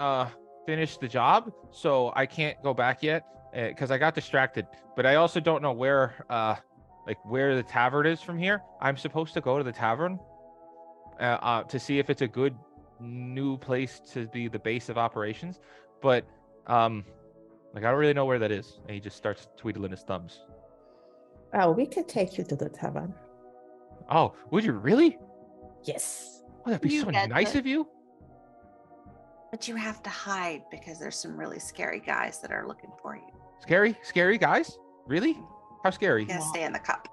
finish the job, so I can't go back yet because I got distracted. But I also don't know where the tavern is from here. I'm supposed to go to the tavern to see if it's a good new place to be the base of operations. But I don't really know where that is. And he just starts twiddling his thumbs. Oh, we can take you to the tavern. Oh, would you really? Yes. Oh, that'd be You so get nice it. of you. But you have to hide because there's some really scary guys that are looking for you. Scary guys? Really? How scary? You gotta stay in the cup.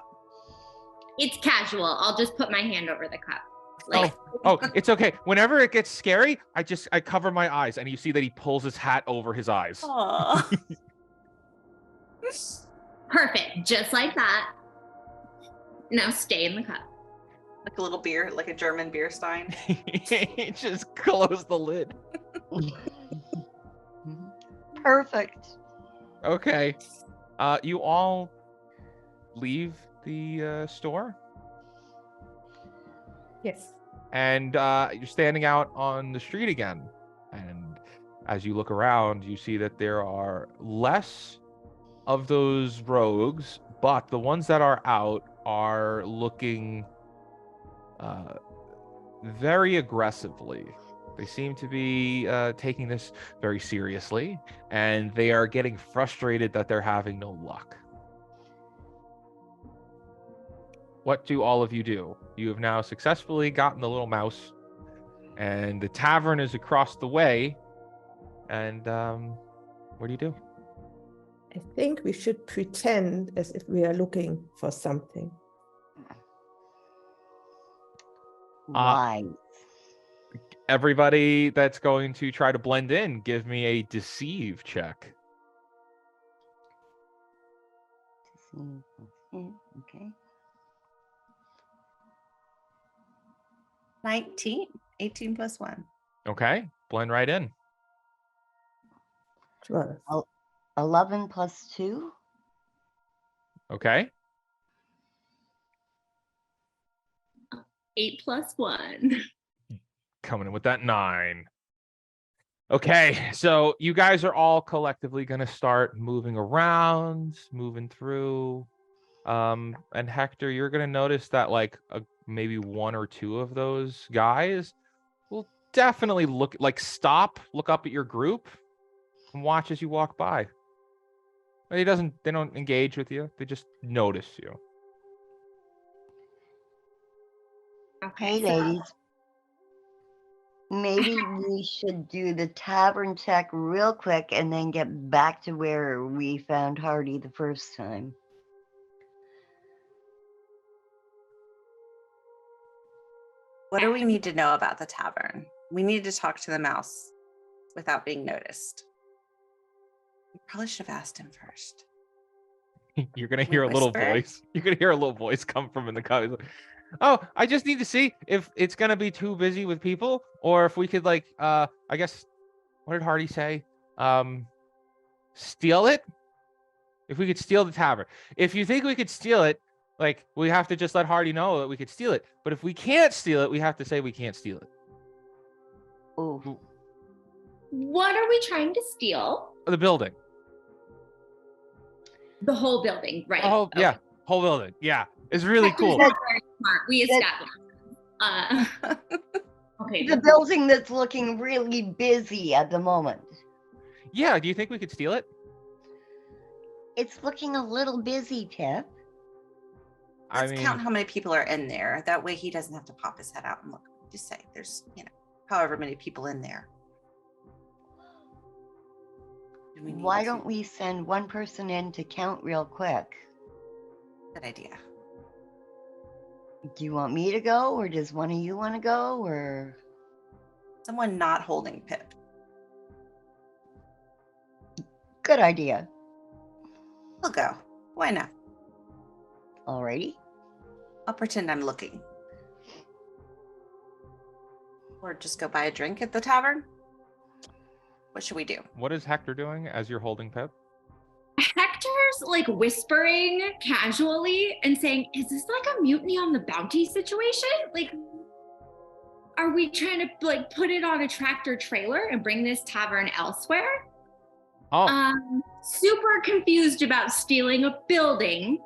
It's casual. I'll just put my hand over the cup. Like, Oh, it's okay. Whenever it gets scary, I cover my eyes, and you see that he pulls his hat over his eyes. Oh. perfect. Just like that. Now stay in the cup. Like a little beer, like a German beer stein. Just close the lid. Perfect. Okay. You all leave the store, Yes. and you're standing out on the street again. And as you look around, you see that there are less of those rogues, but the ones that are out are looking very aggressively. They seem to be taking this very seriously, and they are getting frustrated that they're having no luck. What do all of you do? You have now successfully gotten the little mouse, and the tavern is across the way. And what do you do? I think we should pretend as if we are looking for something. Why? Everybody that's going to try to blend in, give me a deceive check. Okay. 19. 18 plus 1. Okay, blend right in. 12. 11 plus 2. Okay. 8 plus 1. Coming in with that 9. Okay, so you guys are all collectively going to start moving around, moving through. And Hector, you're going to notice that like maybe 1 or 2 of those guys will definitely look up at your group and watch as you walk by. They don't engage with you. They just notice you. Hey, ladies. Maybe we should do the tavern check real quick and then get back to where we found Hardy the first time. What do we need to know about the tavern? We need to talk to the mouse without being noticed. We probably should have asked him first. You're gonna We hear a little whisper? voice. You're gonna hear a little voice come from in the car. He's like, oh, I just need to see if it's gonna be too busy with people, or if we could like, I guess, what did Hardy say? Steal it. If we could steal the tavern. If you think we could steal it, like we have to just let Hardy know that we could steal it. But if we can't steal it, we have to say we can't steal it. Ooh. What are we trying to steal? The building. The whole building, right? Oh yeah, whole building. Yeah, it's really Hector's cool. not very smart. We established. Okay. The building that's looking really busy at the moment. Yeah, do you think we could steal it? It's looking a little busy, Tip. Let's count how many people are in there. That way he doesn't have to pop his head out and look. Just say there's, however many people in there. Why don't we send one person in to count real quick? Good idea. Do you want me to go, or does one of you want to go, or someone not holding Pip? Good idea. I'll go. Why not? Alrighty. I'll pretend I'm looking. Or just go buy a drink at the tavern. What should we do? What is Hector doing as you're holding Pip? Hector's like whispering casually and saying, is this like a mutiny on the bounty situation? Like, are we trying to like put it on a tractor trailer and bring this tavern elsewhere? Oh. Super confused about stealing a building.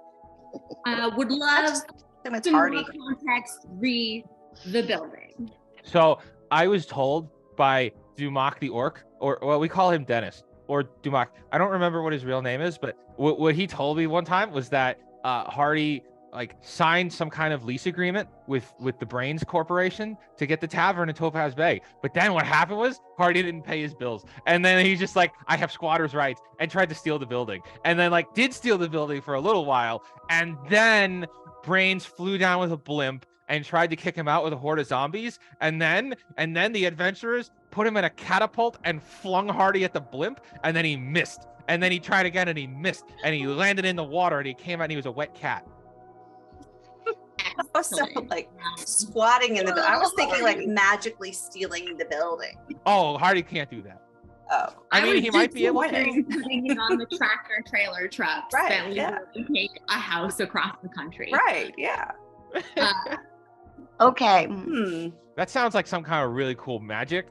Would love some more context re the building. So I was told by Dumak the orc, or well, we call him Dennis, or Dumak. I don't remember what his real name is, but what he told me one time was that Hardy like signed some kind of lease agreement with the Brains Corporation to get the tavern in Topaz Bay. But then what happened was Hardy didn't pay his bills, and then he's just like, I have squatters' rights, and tried to steal the building, and then like did steal the building for a little while, and then Brains flew down with a blimp and tried to kick him out with a horde of zombies, and then the adventurers put him in a catapult and flung Hardy at the blimp, and then he missed, and then he tried again and he missed, and he landed in the water and he came out and he was a wet cat. Also, like squatting in the. I was thinking like magically stealing the building. Oh, Hardy can't do that. Oh, I mean, he might be able to. Putting it on the tractor trailer trucks Right, that yeah. take a house across the country. Right. Yeah. Okay. That sounds like some kind of really cool magic.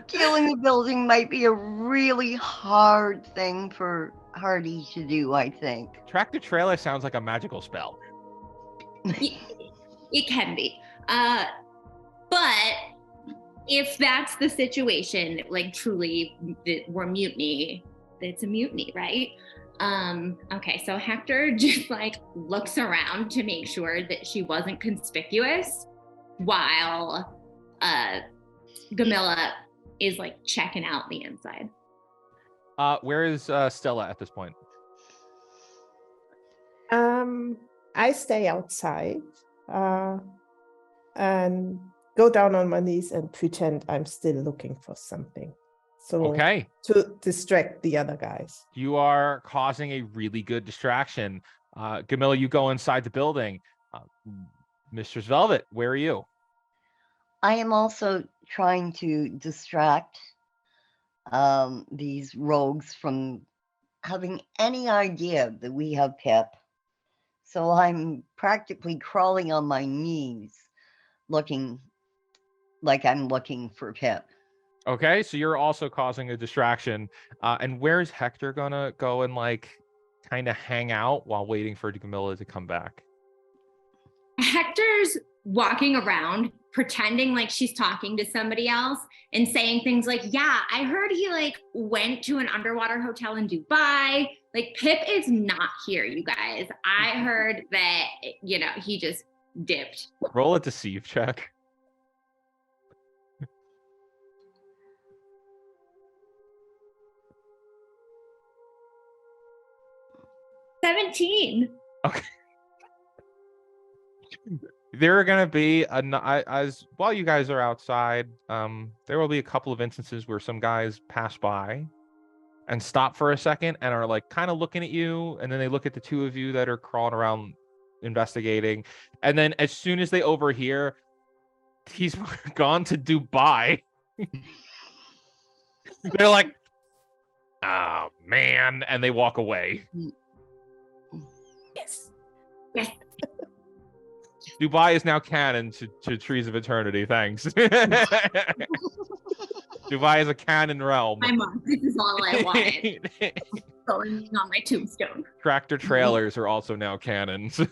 Stealing the building might be a really hard thing for Hardy to do, I think. Tractor trailer sounds like a magical spell. It can be. But if that's the situation, like truly we're mutiny, it's a mutiny, right? Okay, so Hector just like looks around to make sure that she wasn't conspicuous while Gamilla is like checking out the inside. Where is Stella at this point? I stay outside and go down on my knees and pretend I'm still looking for something. So Okay. to distract the other guys. You are causing a really good distraction. Camilla, you go inside the building. Mistress Velvet, where are you? I am also trying to distract these rogues from having any idea that we have Pip. So I'm practically crawling on my knees, looking like I'm looking for Pip. Okay, so you're also causing a distraction. And where's Hector gonna go and like kind of hang out while waiting for Camilla to come back? Hector's walking around pretending like she's talking to somebody else and saying things like, yeah, I heard he like went to an underwater hotel in Dubai. Like Pip is not here, you guys. I heard that, he just dipped. Roll a deceive check. $17. Okay. There are going to be as while you guys are outside, there will be a couple of instances where some guys pass by and stop for a second and are like kind of looking at you, and then they look at the two of you that are crawling around investigating, and then as soon as they overhear he's gone to Dubai, they're like, oh man, and they walk away. Yes. Yes. Dubai is now canon to Trees of Eternity. Thanks. Dubai is a canon realm. My mom, this is all I wanted. Going on my tombstone. Tractor trailers are also now canon. So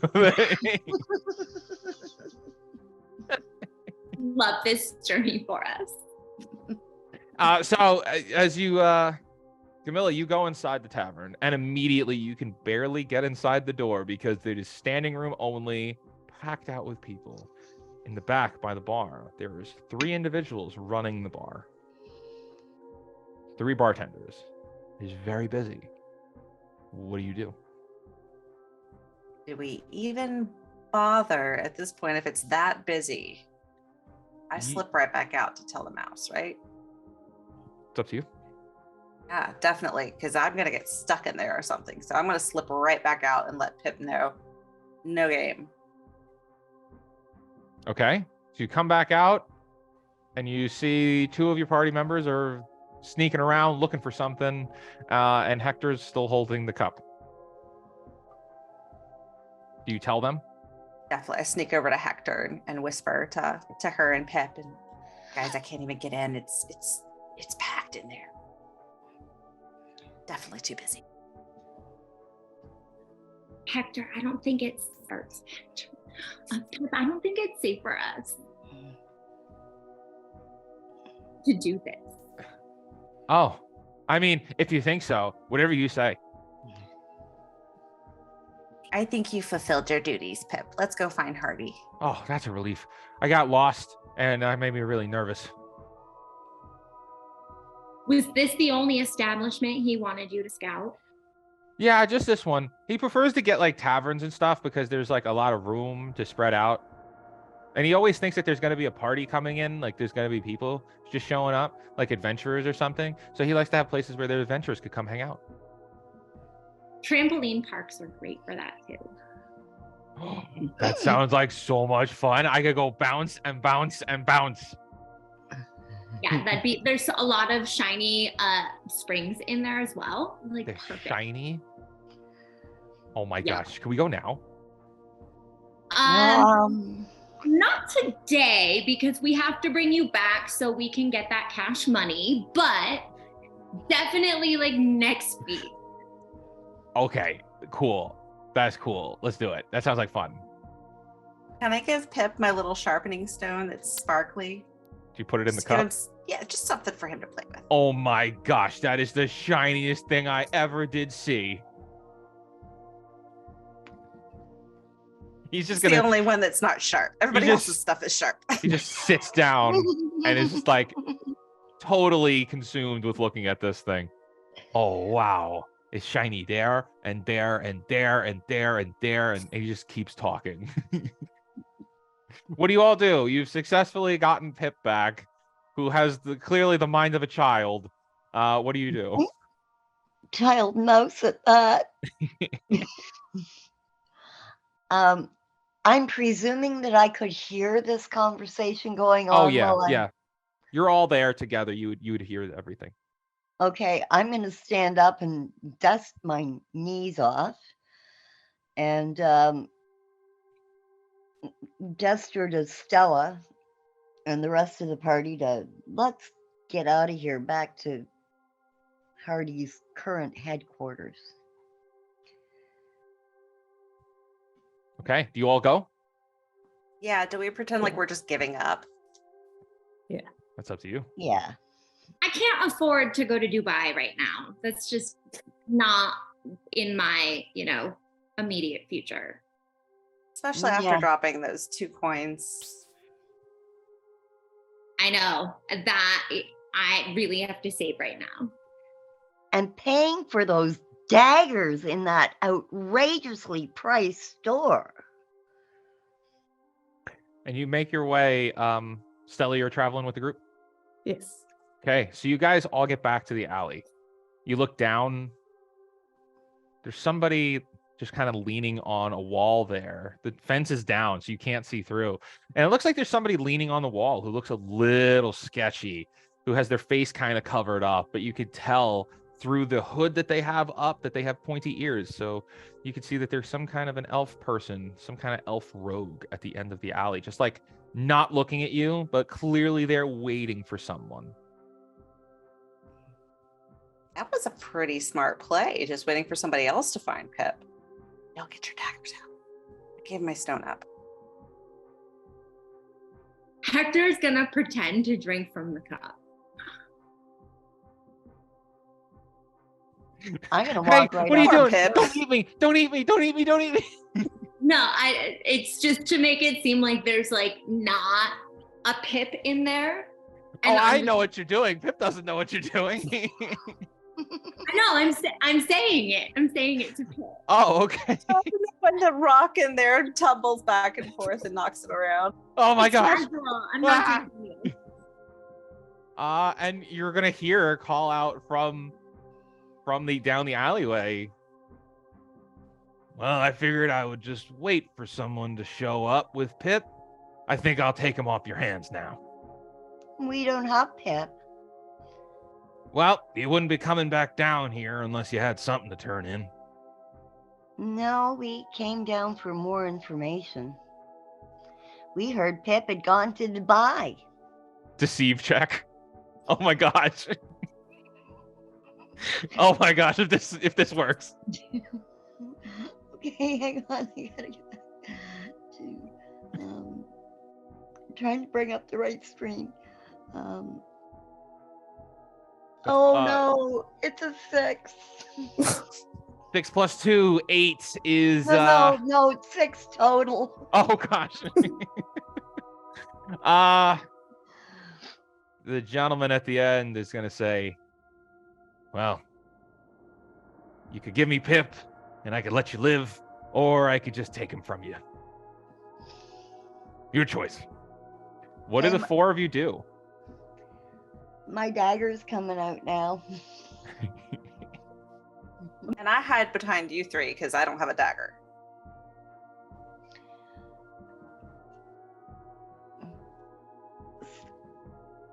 Love this journey for us. so as you, Camilla, you go inside the tavern, and immediately you can barely get inside the door because it is standing room only, packed out with people. In the back by the bar, there is 3 individuals running the bar. 3 bartenders. It is very busy. What do you do? Do we even bother at this point if it's that busy? I slip right back out to tell the mouse, right? It's up to you. Yeah, definitely, because I'm going to get stuck in there or something. So I'm going to slip right back out and let Pip know. No game. Okay. So you come back out, and you see 2 of your party members are sneaking around looking for something, and Hector's still holding the cup. Do you tell them? Definitely. I sneak over to Hector and whisper to her and Pip, and guys, I can't even get in. It's packed in there. Definitely too busy. Hector, I don't think it's I don't think it's safe for us to do this. Oh, I mean, if you think so, whatever you say. I think you fulfilled your duties, Pip. Let's go find Harvey. Oh, that's a relief. I got lost, and that made me really nervous. Was this the only establishment he wanted you to scout? Yeah, just this one. He prefers to get like taverns and stuff because there's like a lot of room to spread out. And he always thinks that there's going to be a party coming in, like there's going to be people just showing up, like adventurers or something. So he likes to have places where their adventurers could come hang out. Trampoline parks are great for that too. That sounds like so much fun. I could go bounce and bounce and bounce. Yeah, there's a lot of shiny springs in there as well. Like They're perfect. shiny. Oh my Yeah. gosh. Can we go now? Not today, because we have to bring you back so we can get that cash money, but definitely like next week. Okay, cool. That's cool. Let's do it. That sounds like fun. Can I give Pip my little sharpening stone that's sparkly? Do you put it in the Just give cup? him yeah, just something for him to play with. Oh my gosh, that is the shiniest thing I ever did see. He's just It's the gonna. only one that's not sharp. Everybody just- else's stuff is sharp. He just sits down and is just like totally consumed with looking at this thing. Oh wow, it's shiny there and there and there and there and there, and he just keeps talking. What do you all do? You've successfully gotten Pip back, who has clearly the mind of a child, What do you do? Child mouse at that. I'm presuming that I could hear this conversation going on. Oh yeah, while yeah. You're all there together. You would hear everything. Okay, I'm going to stand up and dust my knees off and gesture to Stella and the rest of the party to let's get out of here back to Hardy's current headquarters. Okay. Do you all go? Yeah, do we pretend like we're just giving up? That's up to you. Yeah. I can't afford to go to Dubai right now. That's just not in my, immediate future. Especially after Yeah. dropping those 2 coins. I know that I really have to save right now. And paying for those daggers in that outrageously priced store. And you make your way. Stella, you're traveling with the group? Yes. Okay, so you guys all get back to the alley. You look down. There's somebody just kind of leaning on a wall there. The fence is down, so you can't see through. And it looks like there's somebody leaning on the wall who looks a little sketchy, who has their face kind of covered up, but you could tell through the hood that they have up that they have pointy ears. So you could see that there's some kind of an elf person, some kind of elf rogue at the end of the alley, just like not looking at you, but clearly they're waiting for someone. That was a pretty smart play, just waiting for somebody else to find Pip. Y'all get your daggers out. I gave my stone up. Hector's gonna pretend to drink from the cup. I'm going to Hey, walk right what are you up. doing? Pip. Don't eat me! Don't eat me! Don't eat me! Don't eat me! No, it's just to make it seem like there's like not a Pip in there. Oh, I I'm know what you're doing. Pip doesn't know what you're doing. I know. I'm saying it. I'm saying it to Pip. Oh, okay. When the rock in there tumbles back and forth and knocks it around. Oh my It's gosh. casual. I'm not Ah. doing you. And you're gonna hear her call out from the down the alleyway. Well, I figured I would just wait for someone to show up with Pip. I think I'll take him off your hands now. We don't have Pip. Well, you wouldn't be coming back down here unless you had something to turn in. No, we came down for more information. We heard Pip had gone to Dubai. Deceive check. Oh my gosh. Oh my gosh, if this works. Okay, hang on. I gotta get back to trying to bring up the right screen. Oh no, it's a 6. 6 plus 2, 8 is No, it's 6 total. Oh gosh. The gentleman at the end is gonna say, well, you could give me Pip and I could let you live, or I could just take him from you. Your choice. What do the 4 of you do? My dagger's coming out now. And I hide behind you 3 because I don't have a dagger.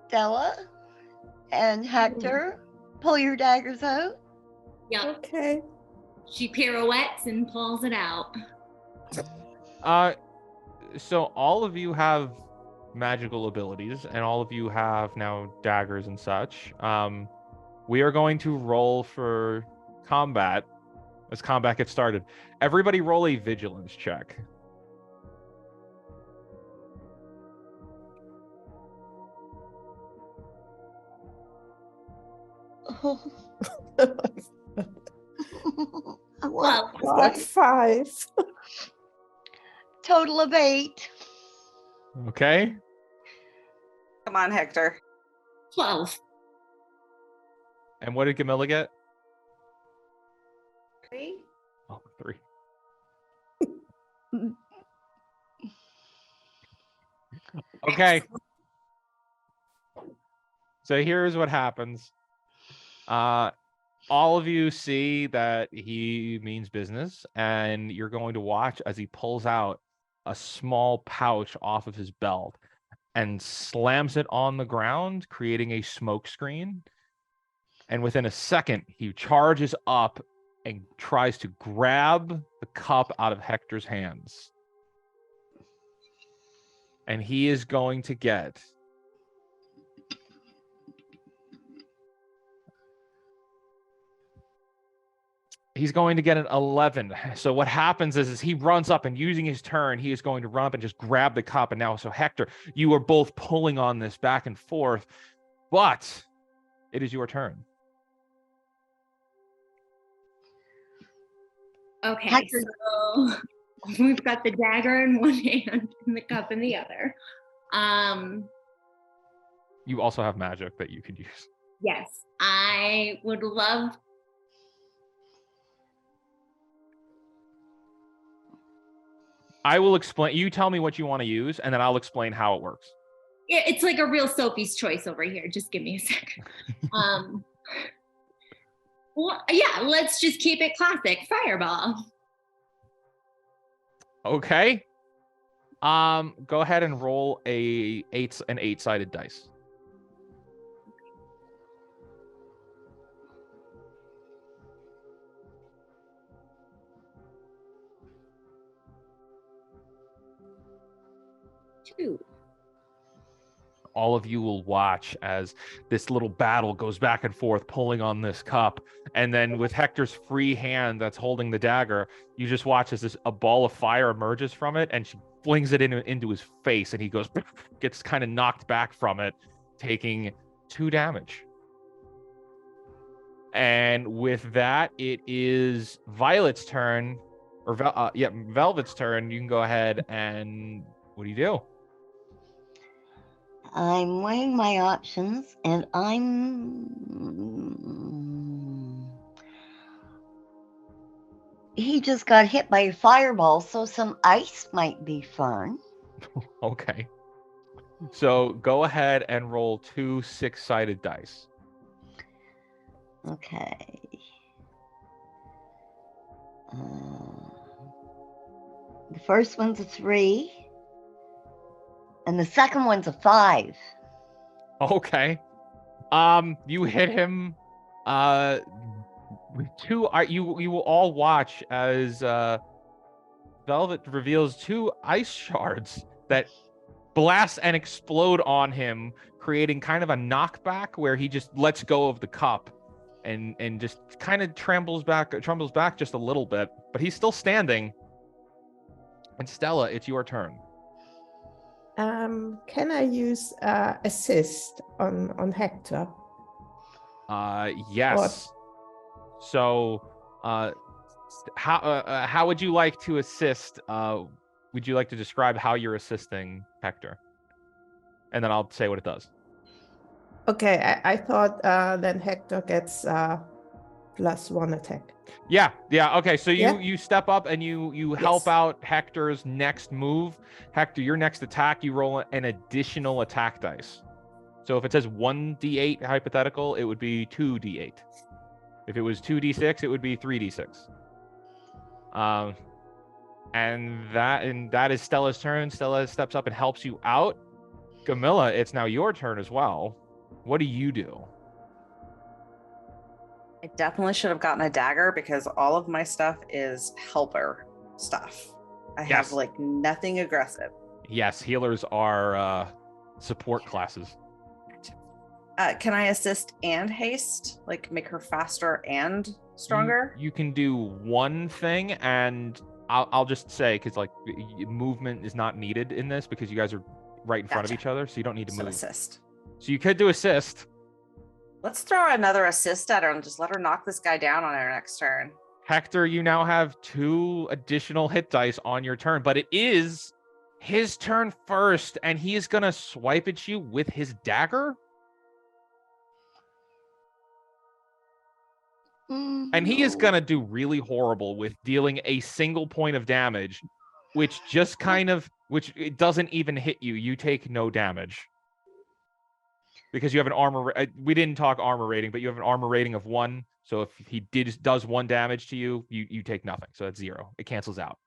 Stella and Hector, pull your daggers out. Yep. Okay. She pirouettes and pulls it out. So all of you have magical abilities, and all of you have now daggers and such. We are going to roll for combat as combat gets started. Everybody roll a vigilance check. Well, Got 5. Total of 8. Okay. Come on, Hector. 12. And what did Camilla get? 3. Oh, 3. Okay. So here's what happens. All of you see that he means business, and you're going to watch as he pulls out a small pouch off of his belt and slams it on the ground, creating a smoke screen. And within a second, he charges up and tries to grab the cup out of Hector's hands. And he is going to get an 11. So what happens is he runs up, and using his turn, he is going to run up and just grab the cup. And now, so Hector, you are both pulling on this back and forth, but it is your turn. Okay, Hector- so we've got the dagger in one hand and the cup in the other. You also have magic that you could use. Yes, I would love. I will explain. You tell me what you want to use, and then I'll explain how it works. Yeah, it's like a real Sophie's choice over here. Just give me a second. Well, yeah, let's just keep it classic. Fireball. Okay. Go ahead and roll an 8-sided dice. Two. All of you will watch as this little battle goes back and forth, pulling on this cup. And then with Hector's free hand that's holding the dagger, you just watch as a ball of fire emerges from it, and she flings it into his face, and he gets kind of knocked back from it, taking 2 damage. And with that, it is Violet's turn, or Velvet's turn. You can go ahead and what do you do? I'm weighing my options, and he just got hit by a fireball, so some ice might be fun. Okay. So go ahead and roll 2 6-sided dice. Okay. The first one's a 3. And the second one's a 5. Okay. You hit him with 2. You will all watch as Velvet reveals 2 ice shards that blast and explode on him, creating kind of a knockback where he just lets go of the cup and just kind of trembles back just a little bit, but he's still standing. And Stella, it's your turn. Can I use assist on Hector? Yes. So, how would you like to assist? Would you like to describe how you're assisting Hector? And then I'll say what it does. Okay, I thought then Hector gets +1 attack. Yeah. Okay, so Yeah. you step up and you help Yes. out Hector's next move. Hector, your next attack, you roll an additional attack dice. So if it says 1d8 hypothetical, it would be 2d8. If it was 2d6, it would be 3d6. And that is Stella's turn. Stella steps up and helps you out. Camilla, it's now your turn as well. What do you do? I definitely should have gotten a dagger because all of my stuff is helper stuff. I Yes. have like nothing aggressive. Yes, healers are support classes. Can I assist and haste? Like make her faster and stronger? You can do one thing, and I'll just say, because like movement is not needed in this because you guys are right in front of Gotcha. each other, so you don't need to So move. assist. So you could do assist. Let's throw another assist at her and just let her knock this guy down on her next turn. Hector, you now have 2 additional hit dice on your turn, but it is his turn first, and he is going to swipe at you with his dagger. And he is going to do really horrible with dealing a single point of damage, which it doesn't even hit you. You take no damage. because you have an armor. We didn't talk armor rating, but you have an armor rating of 1. So if he does 1 damage to you, you take nothing. So that's 0. It cancels out.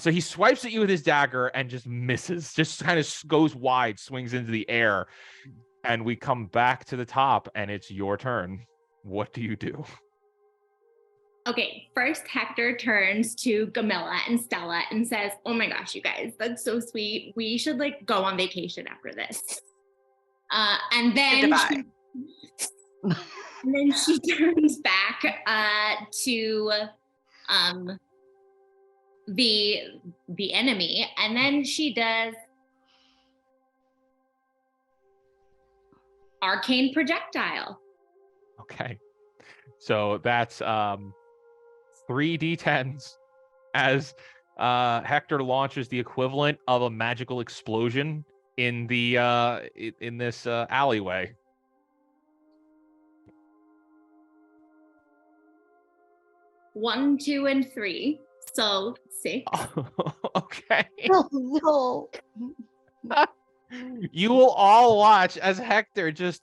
So he swipes at you with his dagger and just misses. Just kind of goes wide, swings into the air, and we come back to the top, and it's your turn. What do you do? Okay, first Hector turns to Camilla and Stella and says, "Oh my gosh, you guys, that's so sweet. We should like go on vacation after this." And then she turns back to the enemy, and then she does arcane projectile. Okay, so that's 3d10s as Hector launches the equivalent of a magical explosion in the in this alleyway. One, 2, and 3. So 6. Okay. Oh, no. You will all watch as Hector just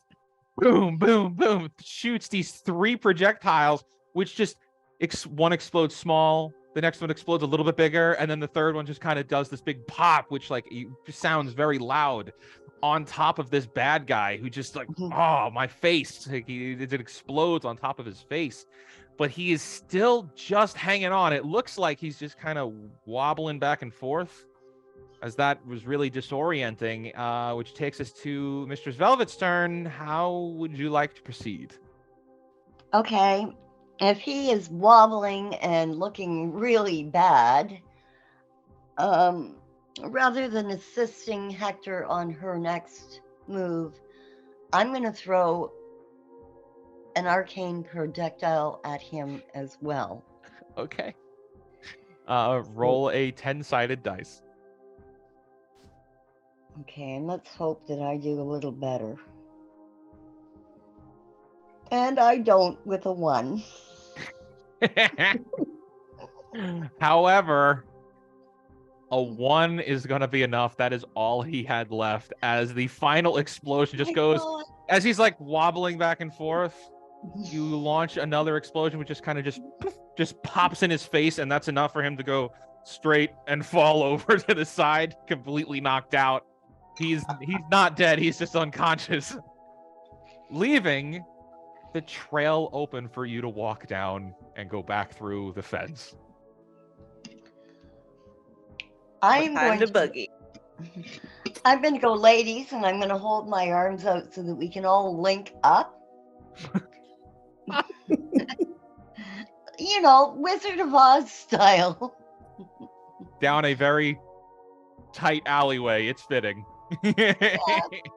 boom, boom, boom shoots these 3 projectiles, which just one explodes small, the next one explodes a little bit bigger, and then the third one just kind of does this big pop, which like sounds very loud on top of this bad guy who just like, oh, my face. Like, it explodes on top of his face. But he is still just hanging on. It looks like he's just kind of wobbling back and forth, as that was really disorienting, which takes us to Mistress Velvet's turn. How would you like to proceed? Okay. If he is wobbling and looking really bad, rather than assisting Hector on her next move, I'm going to throw an arcane projectile at him as well. Okay. Roll a 10-sided dice. Okay, and let's hope that I do a little better. And I don't with a 1. However, a 1 is going to be enough. That is all he had left, as the final explosion just goes, as he's like wobbling back and forth, you launch another explosion, which just kind of just pops in his face, and that's enough for him to go straight and fall over to the side, completely knocked out. He's not dead, he's just unconscious, leaving the trail open for you to walk down and go back through the fence. I'm Time going to boogie. I'm going to go ladies, and I'm going to hold my arms out so that we can all link up. You know, Wizard of Oz style. Down a very tight alleyway. It's fitting.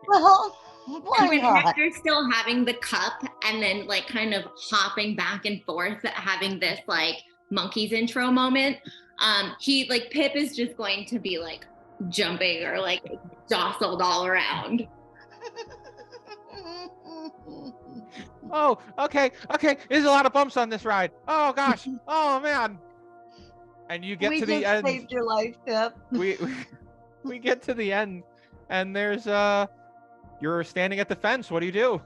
Well, why And with not? Hector still having the cup and then like kind of hopping back and forth, having this like monkeys intro moment, he like Pip is just going to be like jumping or like jostled all around. Oh, okay. There's a lot of bumps on this ride. Oh gosh. Oh man. And you get We to the just end. saved your life, Pip. We get to the end, and there's you're standing at the fence. What do you do?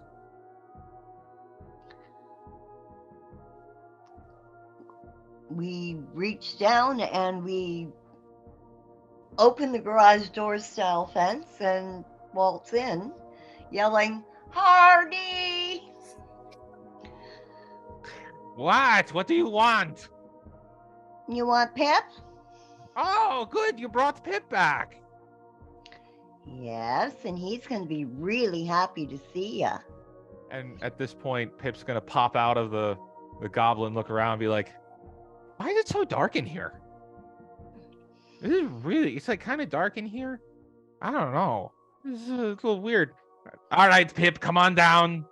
We reach down and we open the garage door style fence and waltz in, yelling, "Hardy!" What do you want? You want Pip? Oh, good. You brought Pip back. Yes, and he's going to be really happy to see ya. And at this point, Pip's gonna pop out of the goblin, look around, and be like, "Why is it so dark in here? It's like kind of dark in here. I don't know. This is a little weird." All right, Pip, come on down.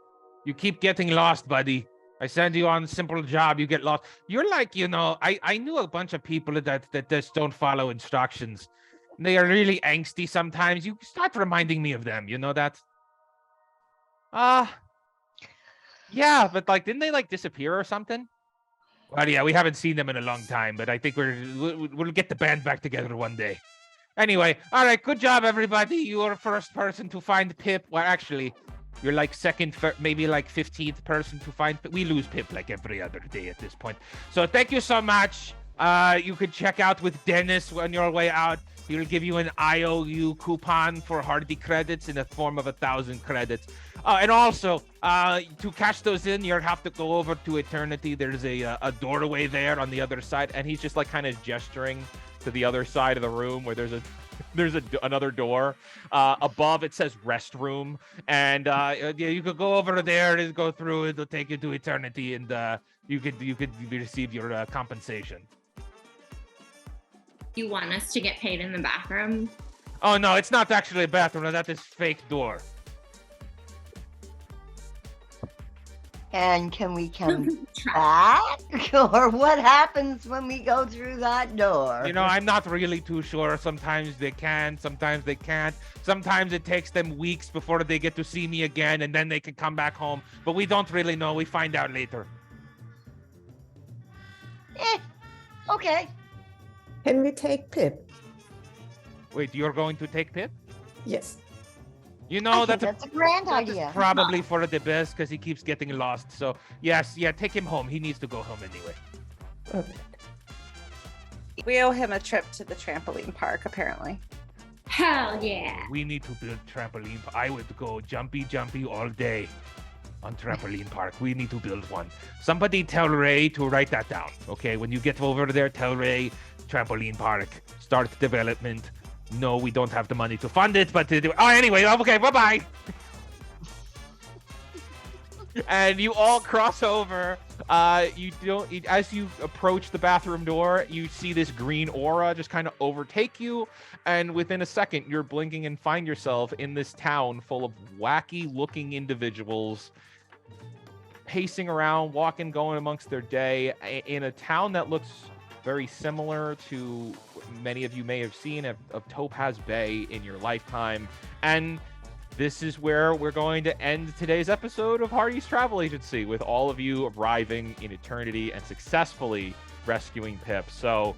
You keep getting lost, buddy. I send you on a simple job, you get lost. You're like, I knew a bunch of people that just don't follow instructions. They are really angsty sometimes. You start reminding me of them, you know that? Yeah, but like, didn't they like disappear or something? Well, yeah, we haven't seen them in a long time, but I think we'll get the band back together one day. Anyway, all right, good job, everybody. You are first person to find Pip. Well, actually, you're like second, maybe like 15th person to find Pip. We lose Pip like every other day at this point. So thank you so much. You could check out with Dennis on your way out. He'll give you an IOU coupon for Hardy credits in the form of 1,000 credits. And also, to cash those in, you'll have to go over to Eternity. There's a doorway there on the other side, and he's just like kind of gesturing to the other side of the room where there's another door. Above it says restroom, and yeah, you could go over there and go through. It'll take you to Eternity, and you could receive your compensation. You want us to get paid in the bathroom? Oh no, it's not actually a bathroom. That is fake door. And can we come back? Or what happens when we go through that door? You know, I'm not really too sure. Sometimes they can, sometimes they can't. Sometimes it takes them weeks before they get to see me again, and then they can come back home. But we don't really know. We find out later. Okay. Can we take Pip? Wait, you're going to take Pip? Yes. You know, that's a grand idea. Probably for the best because he keeps getting lost. So, yes, yeah, take him home. He needs to go home anyway. Okay. We owe him a trip to the trampoline park, apparently. Hell yeah. We need to build trampoline. I would go jumpy all day on trampoline park. We need to build one. Somebody tell Ray to write that down. Okay, when you get over there, tell Ray trampoline park, start development. No, we don't have the money to fund it, but anyway, okay, bye-bye. And you all cross over. As you approach the bathroom door, you see this green aura just kind of overtake you, and within a second, you're blinking and find yourself in this town full of wacky-looking individuals pacing around, walking, going amongst their day, in a town that looks very similar to many of you may have seen of Topaz Bay in your lifetime. And this is where we're going to end today's episode of Hardy's Travel Agency, with all of you arriving in Eternity and successfully rescuing Pip. So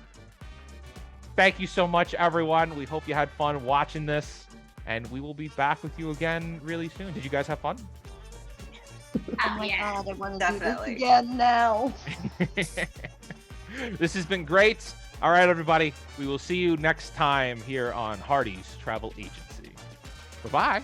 thank you so much, everyone. We hope you had fun watching this, and we will be back with you again really soon. Did you guys have fun? Oh my yeah. God, I want to Definitely. do this again now. This has been great. All right, everybody. We will see you next time here on Hardy's Travel Agency. Bye-bye.